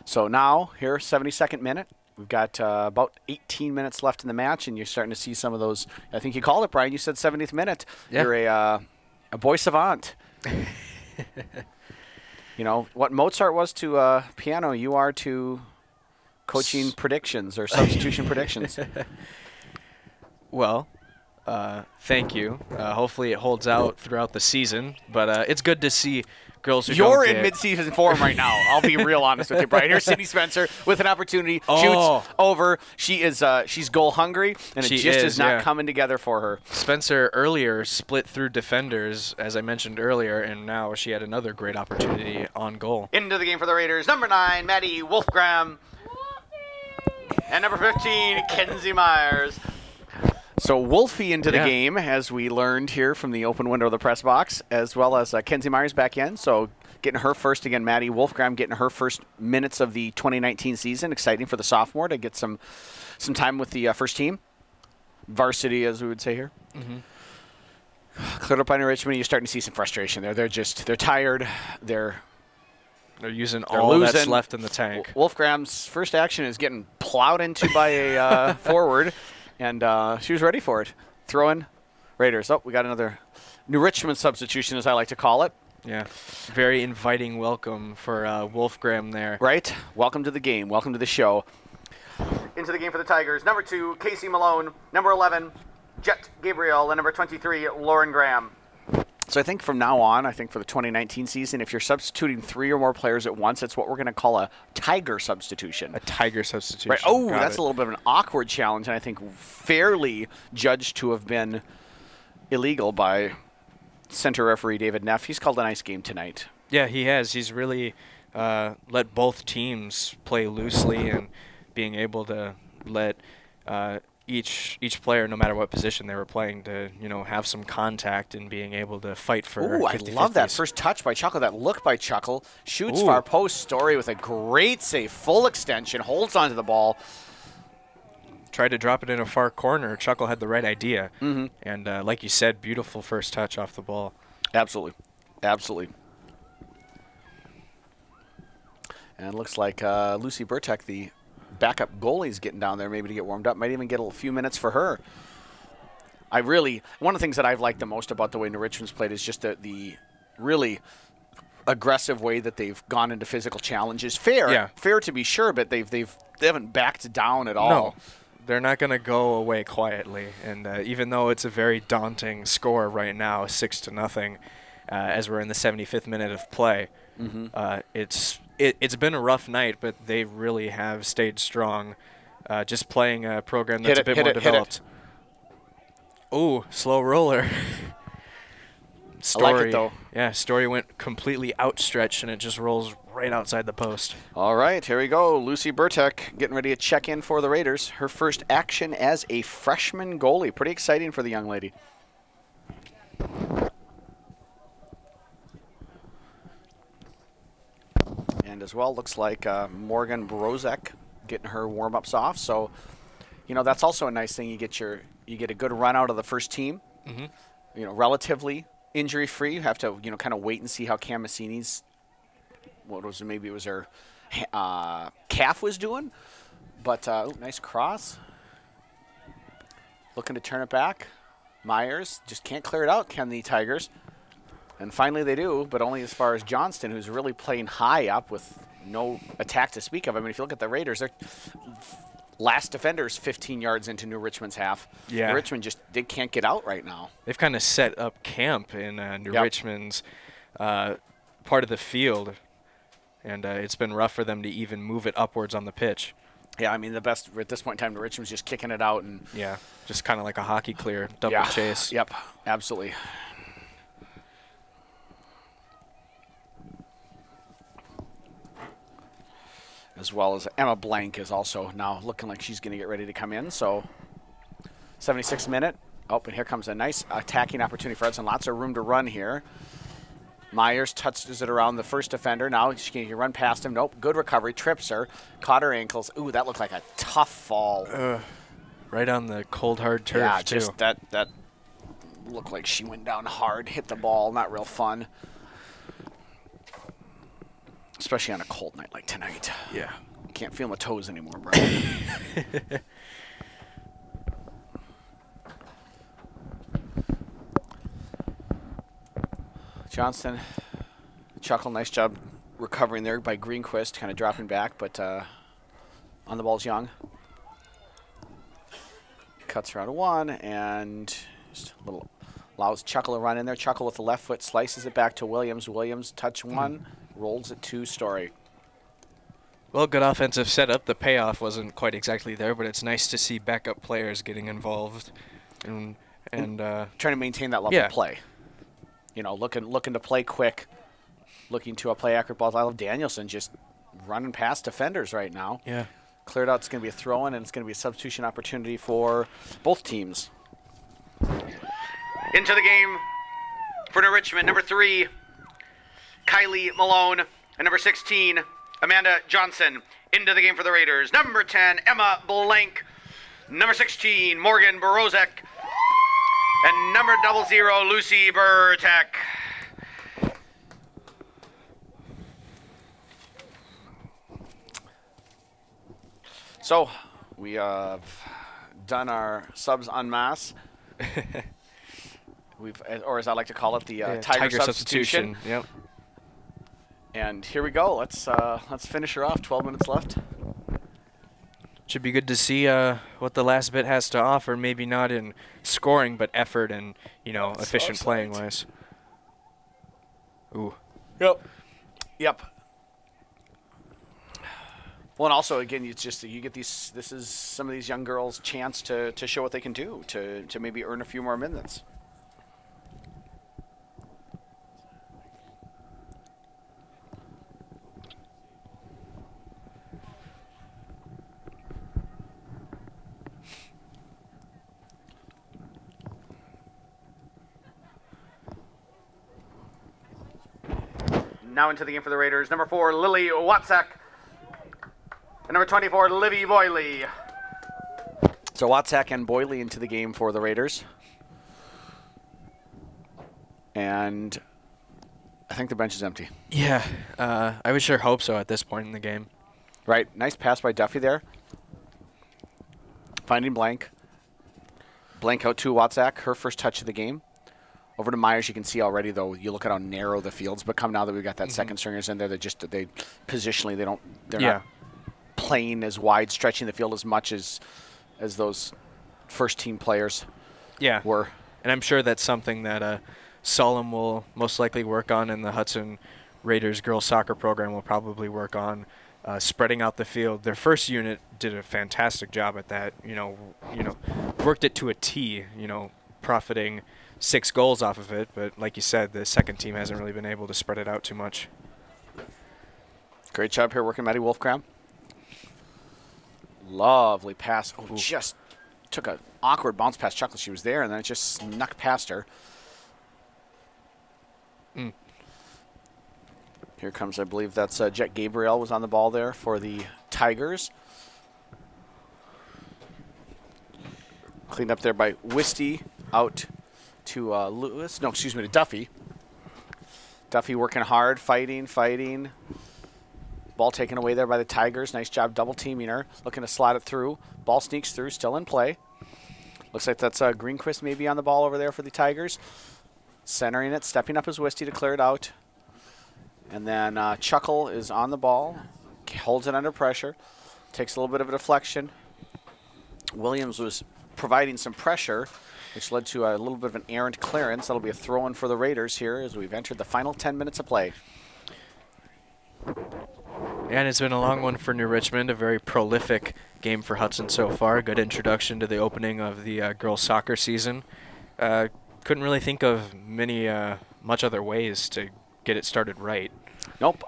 So now, here, 72nd minute. We've got about 18 minutes left in the match, and you're starting to see some of those. I think you called it, Brian. You said 70th minute. Yeah. You're a boy savant. What Mozart was to piano, you are to coaching predictions or substitution predictions. Well, thank you. Hopefully it holds out throughout the season, but it's good to see girls who You're in mid-season form right now. I'll be real honest with you, Brian. Here's Sydney Spencer with an opportunity. Shoots over. She's goal hungry, and it just is not coming together for her. Spencer earlier split through defenders, as I mentioned earlier, and now she had another great opportunity on goal. Into the game for the Raiders, number 9, Maddie Wolfgram. And number 15, Kenzie Myers. So Wolfie into the game, as we learned here from the open window of the press box, as well as Kenzie Myers back in. So getting her first. Again, Maddie Wolfgram getting her first minutes of the 2019 season. Exciting for the sophomore to get some time with the first team. Varsity, as we would say here. Cleared up on Richmond. You're starting to see some frustration there. They're tired. They're using all that's left in the tank. Wolfgram's first action is getting plowed into by a forward, and she was ready for it. Throwing Raiders. Oh, we got another New Richmond substitution, as I like to call it. Yeah, very inviting welcome for Wolfgram there. Right. Welcome to the game. Welcome to the show. Into the game for the Tigers. Number 2, Casey Malone. Number 11, Jet Gabriel. And number 23, Lauren Graham. So I think from now on, I think for the 2019 season, if you're substituting 3 or more players at once, it's what we're going to call a Tiger substitution. A Tiger substitution. Right. Oh, that's a little bit of an awkward challenge, and I think fairly judged to have been illegal by center referee David Neff. He's called a nice game tonight. Yeah, he has. He's really let both teams play loosely and being able to let each player, no matter what position they were playing, to have some contact and being able to fight for. Ooh, I love that first touch by Chuckle. That look by Chuckle. Shoots far post. Story with a great save, full extension, holds onto the ball. Tried to drop it in a far corner. Chuckle had the right idea, and like you said, beautiful first touch off the ball. Absolutely, absolutely. And it looks like Lucy Burtek, the backup goalie's getting down there maybe to get warmed up. Might even get a few minutes for her. One of the things that I've liked the most about the way New Richmond's played is just the really aggressive way that they've gone into physical challenges. Fair to be sure, but they haven't backed down at all. No, they're not going to go away quietly. And even though it's a very daunting score right now, 6-0, as we're in the 75th minute of play, It's been a rough night, but they really have stayed strong. Just playing a program that's a bit more developed. Ooh, slow roller. I like it, though. Yeah, Story went completely outstretched, and it just rolls right outside the post. All right, here we go. Lucy Burtek getting ready to check in for the Raiders. Her first action as a freshman goalie. Pretty exciting for the young lady. And as well, looks like Morgan Brozek getting her warm-ups off. So, that's also a nice thing. You get a good run out of the first team. Relatively injury-free. You have to kind of wait and see how Cam Massini's maybe it was her calf was doing. But nice cross. Looking to turn it back. Myers just can't clear it out. Can the Tigers? And finally they do, but only as far as Johnston, who's really playing high up with no attack to speak of. I mean, if you look at the Raiders, their last defender's 15 yards into New Richmond's half. Yeah. New Richmond they can't get out right now. They've kind of set up camp in New Richmond's part of the field, and it's been rough for them to even move it upwards on the pitch. Yeah, I mean, the best at this point in time, New Richmond's just kicking it out. And yeah, just kind of like a hockey clear, double chase. Yep, absolutely. As well as Emma Blank is also now looking like she's going to get ready to come in. So 76th minute. Oh, and here comes a nice attacking opportunity for Hudson. Lots of room to run here. Myers touches it around the first defender. Now she can run past him. Nope. Good recovery. Trips her. Caught her ankles. Ooh, that looked like a tough fall. Right on the cold, hard turf, yeah, too. Just that looked like she went down hard, hit the ball. Not real fun. Especially on a cold night like tonight. Yeah. Can't feel my toes anymore, bro. Johnston, Chuckle, nice job recovering there by Greenquist, kind of dropping back, but on the ball's Young. Cuts her out of one, and just a little allows Chuckle to run in there. Chuckle with the left foot slices it back to Williams. Williams touch one. Rolls it to Story. Well, good offensive setup. The payoff wasn't quite exactly there, but it's nice to see backup players getting involved and trying to maintain that level of play. Looking to play quick, looking to play accurate balls. I love Danielson just running past defenders right now. Yeah. Cleared out. It's going to be a throw-in, and it's going to be a substitution opportunity for both teams. Into the game for New Richmond, number 3. Kylie Malone. And number 16, Amanda Johnson, into the game for the Raiders. Number 10, Emma Blank. Number 16, Morgan Borozek. And number 00, Lucy Burtek. So, we have done our subs en masse. Or as I like to call it, the Tiger substitution. Yep. And here we go. Let's finish her off. 12 minutes left. Should be good to see what the last bit has to offer. Maybe not in scoring, but effort and efficient playing wise. Ooh. Yep. Well, and also again, you get these. This is some of these young girls' chance to show what they can do, to maybe earn a few more minutes. Now into the game for the Raiders. Number 4, Lily Watzak. And number 24, Livy Boyley. So Watzak and Boyley into the game for the Raiders. And I think the bench is empty. Yeah, I would sure hope so at this point in the game. Right. Nice pass by Duffy there. Finding Blank. Blank out to Watzak, her first touch of the game. Over to Myers, you can see already, though, you look at how narrow the field's become now that we've got that second stringers in there. They positionally, they're not playing as wide, stretching the field as much as those first team players were. And I'm sure that's something that Solom will most likely work on, and the Hudson Raiders girls soccer program will probably work on spreading out the field. Their first unit did a fantastic job at that. Worked it to a T. Profiting 6 goals off of it, but like you said, the second team hasn't really been able to spread it out too much. Great job here working Maddie Wolfgram. Lovely pass. Oh, just took an awkward bounce past Chuckle. She was there, and then it just snuck past her. Here comes, I believe that's Jet Gabriel was on the ball there for the Tigers. Cleaned up there by Wisty, out to Lewis. No, excuse me, to Duffy. Duffy working hard, fighting. Ball taken away there by the Tigers. Nice job double teaming her. Looking to slide it through. Ball sneaks through, still in play. Looks like that's Greenquist maybe on the ball over there for the Tigers. Centering it, stepping up as Wisty to clear it out. And then Chuckle is on the ball. Holds it under pressure. Takes a little bit of a deflection. Williams was providing some pressure, which led to a little bit of an errant clearance. That'll be a throw-in for the Raiders here as we've entered the final 10 minutes of play. And it's been a long one for New Richmond, a very prolific game for Hudson so far. Good introduction to the opening of the girls' soccer season. Couldn't really think of much other ways to get it started right. Nope.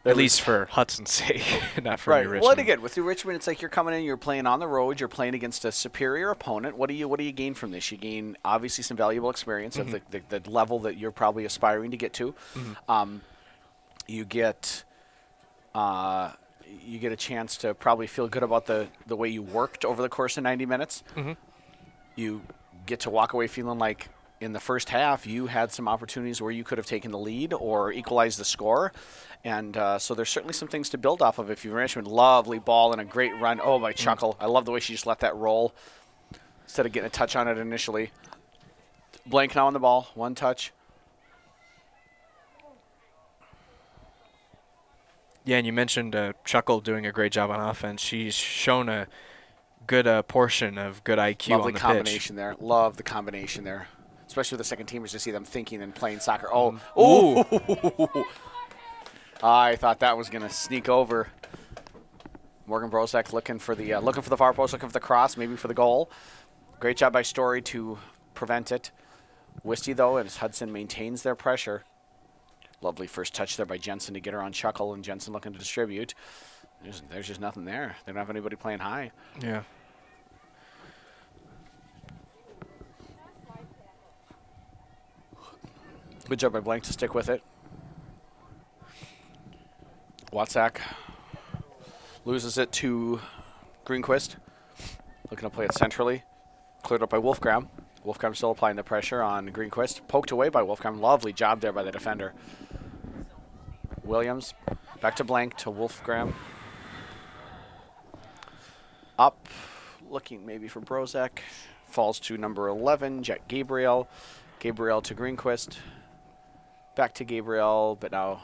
At least for Hudson's sake, not for New Richmond. Well, and again, with New Richmond, it's like you're coming in, you're playing on the road, you're playing against a superior opponent. What do you gain from this? You gain obviously some valuable experience of the level that you're probably aspiring to get to. You get a chance to probably feel good about the way you worked over the course of 90 minutes. You get to walk away feeling like in the first half you had some opportunities where you could have taken the lead or equalized the score. And so there's certainly some things to build off of. If you're Richmond, lovely ball and a great run. Oh, by Chuckle. I love the way she just let that roll instead of getting a touch on it initially. Blank now on the ball. One touch. Yeah, and you mentioned Chuckle doing a great job on offense. She's shown a good portion of good IQ on the pitch. Lovely combination there. Love the combination there. Especially with the second teamers to see them thinking and playing soccer. Oh, I thought that was going to sneak over. Morgan Brozak looking for the far post, looking for the cross, maybe for the goal. Great job by Story to prevent it. Wisty, though, as Hudson maintains their pressure. Lovely first touch there by Jensen to get her on Chuckle, and Jensen looking to distribute. There's just nothing there. They don't have anybody playing high. Yeah. Good job by Blank to stick with it. Watsack loses it to Greenquist. Looking to play it centrally. Cleared up by Wolfgram. Wolfgram still applying the pressure on Greenquist. Poked away by Wolfgram. Lovely job there by the defender. Williams back to Blank to Wolfgram. Up, looking maybe for Brozak. Falls to number 11, Jet Gabriel. Gabriel to Greenquist. Back to Gabriel, but now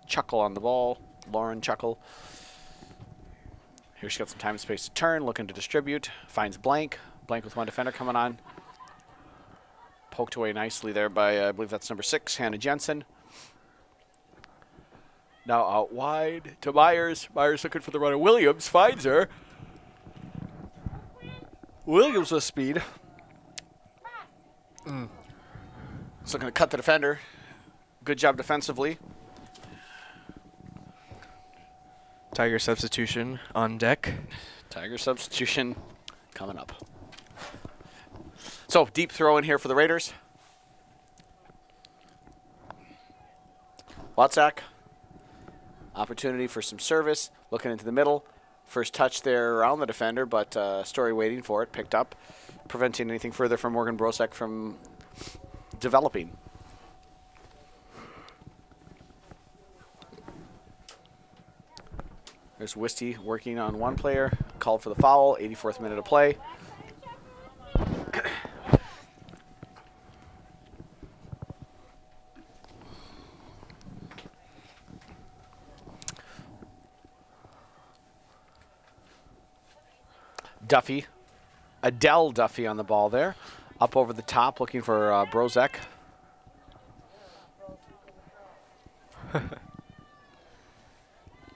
Chuckle on the ball. Lauren Chuckle. Here she got some time and space to turn, looking to distribute. Finds Blank. Blank with one defender coming on. Poked away nicely there by, I believe that's number 6, Hannah Jensen. Now out wide to Myers. Myers looking for the runner. Williams finds her. Williams with speed. He's looking to cut the defender. Good job defensively. Tiger substitution on deck. Tiger substitution coming up. So, deep throw in here for the Raiders. Watsack. Opportunity for some service. Looking into the middle. First touch there around the defender, but Story waiting for it. Picked up. Preventing anything further from Morgan Brozak from developing. There's Wisty working on one player. Called for the foul. 84th minute of play. Duffy. Adele Duffy on the ball there. Up over the top looking for Brozak.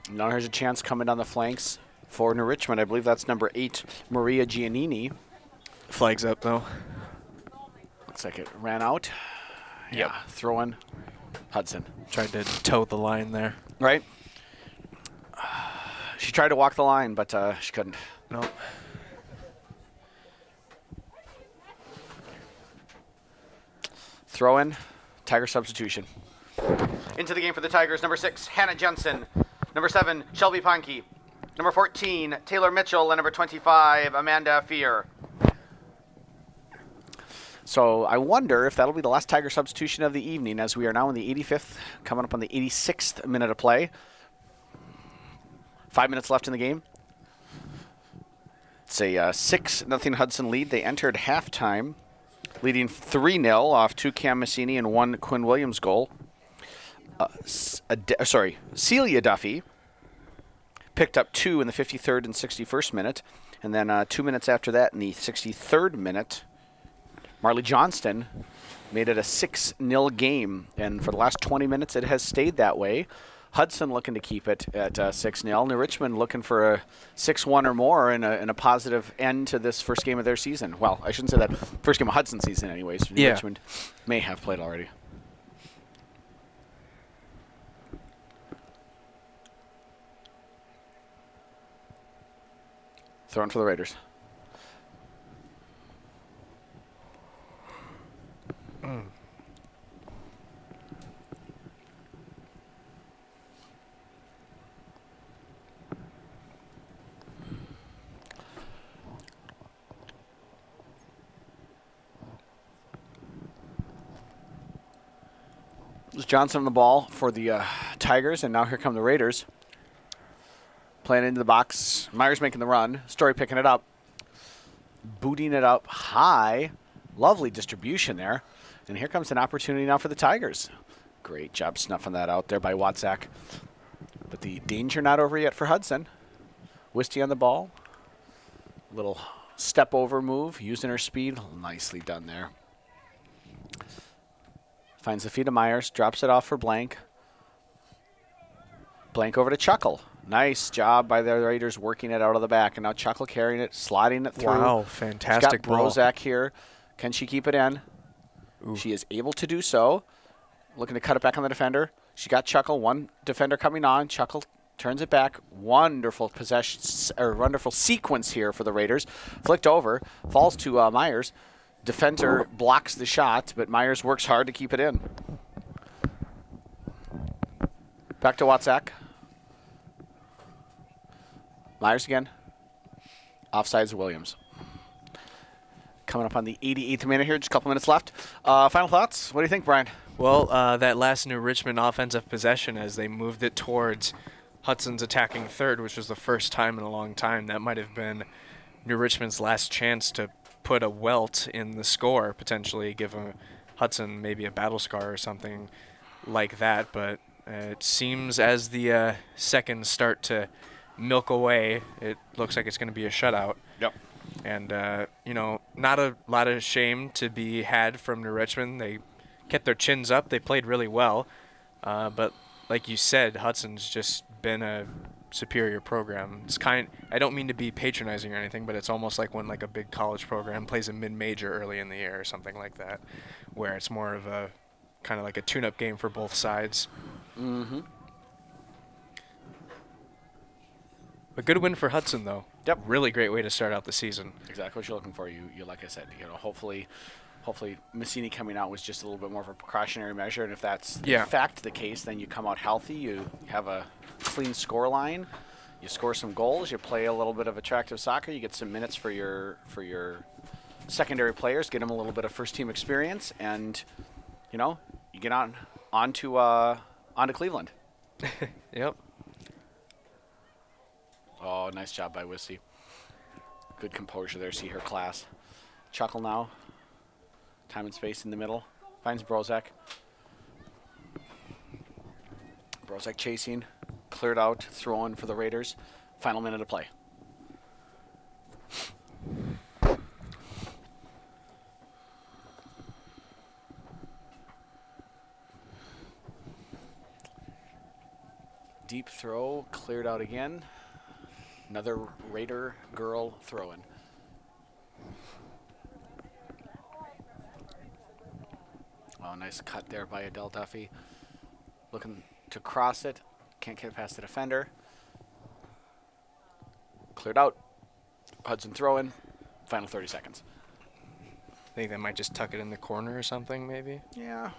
Now here's a chance coming down the flanks for New Richmond. I believe that's number 8, Maria Giannini. Flags up, though. Looks like it ran out. Yep. Yeah, throw in Hudson. Tried to toe the line there. Right. She tried to walk the line, but she couldn't. Nope. Throw in, Tiger substitution. Into the game for the Tigers, number 6, Hannah Jensen. Number 7, Shelby Ponke. Number 14, Taylor Mitchell. And number 25, Amanda Fear. So I wonder if that'll be the last Tiger substitution of the evening, as we are now in the 85th, coming up on the 86th minute of play. 5 minutes left in the game. It's a 6-0 Hudson lead. They entered halftime leading 3-0 off 2 Cam Massini and 1 Quinn Williams goal. Celia Duffy picked up 2 in the 53rd and 61st minute. And then 2 minutes after that, in the 63rd minute, Marley Johnston made it a 6-0 game. And for the last 20 minutes, it has stayed that way. Hudson looking to keep it at 6-0. New Richmond looking for a 6-1 or more and a positive end to this first game of their season. Well, I shouldn't say that. First game of Hudson season anyways. New Richmond may have played already. Throwing for the Raiders. There's Johnson on the ball for the Tigers, and now here come the Raiders. Playing into the box. Myers making the run. Story picking it up. Booting it up high. Lovely distribution there. And here comes an opportunity now for the Tigers. Great job snuffing that out there by Watsack. But the danger not over yet for Hudson. Wisty on the ball. Little step over move. Using her speed. Nicely done there. Finds the feet of Myers. Drops it off for Blank. Blank over to Chuckle. Nice job by the Raiders working it out of the back. And now Chuckle carrying it, sliding it through. Wow, fantastic ball. She's got Brozak here. Can she keep it in? Ooh. She is able to do so. Looking to cut it back on the defender. She got Chuckle. One defender coming on. Chuckle turns it back. Wonderful possession, or wonderful sequence here for the Raiders. Flicked over. Falls to Myers. Defender blocks the shot, but Myers works hard to keep it in. Back to Watzak. Myers again. Offsides Williams. Coming up on the 88th minute here, just a couple minutes left. Final thoughts? What do you think, Brian? Well, that last New Richmond offensive possession as they moved it towards Hudson's attacking third, which was the first time in a long time, that might have been New Richmond's last chance to put a welt in the score, potentially give Hudson maybe a battle scar or something like that. But it seems as the seconds start to milk away, it looks like it's going to be a shutout. Yep. And, you know, not a lot of shame to be had from New Richmond. They kept their chins up. They played really well. But like you said, Hudson's just been a superior program. It's I don't mean to be patronizing or anything, but it's almost like when like a big college program plays a mid-major early in the year or something like that, where it's more of a kind of like a tune-up game for both sides. Mm-hmm. A good win for Hudson, though. Yep. Really great way to start out the season. Exactly what you're looking for. You like I said, hopefully Massini coming out was just a little bit more of a precautionary measure, and if that's in fact the case, then you come out healthy, you have a clean score line, you score some goals, you play a little bit of attractive soccer, you get some minutes for your secondary players, get them a little bit of first team experience, and you get onto Cleveland. Yep. Oh, nice job by Wissy. Good composure there. See her class. Chuckle now. Time and space in the middle. Finds Brozak. Brozak chasing. Cleared out. Throw-in for the Raiders. Final minute of play. Deep throw. Cleared out again. Another Raider girl throw-in. Oh, nice cut there by Adele Duffy. Looking to cross it. Can't get past the defender. Cleared out. Hudson throw-in. Final 30 seconds. I think they might just tuck it in the corner or something, maybe. Yeah,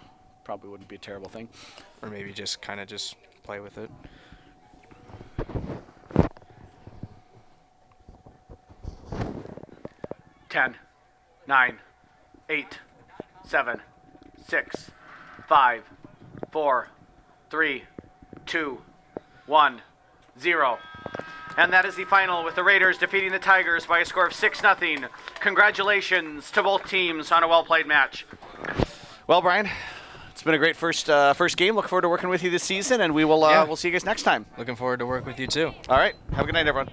probably wouldn't be a terrible thing. Or maybe just kind of just play with it. Ten, 9, 8, 7, 6, 5, 4, 3, 2, 1, 0. And that is the final, with the Raiders defeating the Tigers by a score of 6-0. Congratulations to both teams on a well-played match. Well, Brian, it's been a great first game. Look forward to working with you this season, and we'll see you guys next time. Looking forward to work with you too. All right. Have a good night, everyone.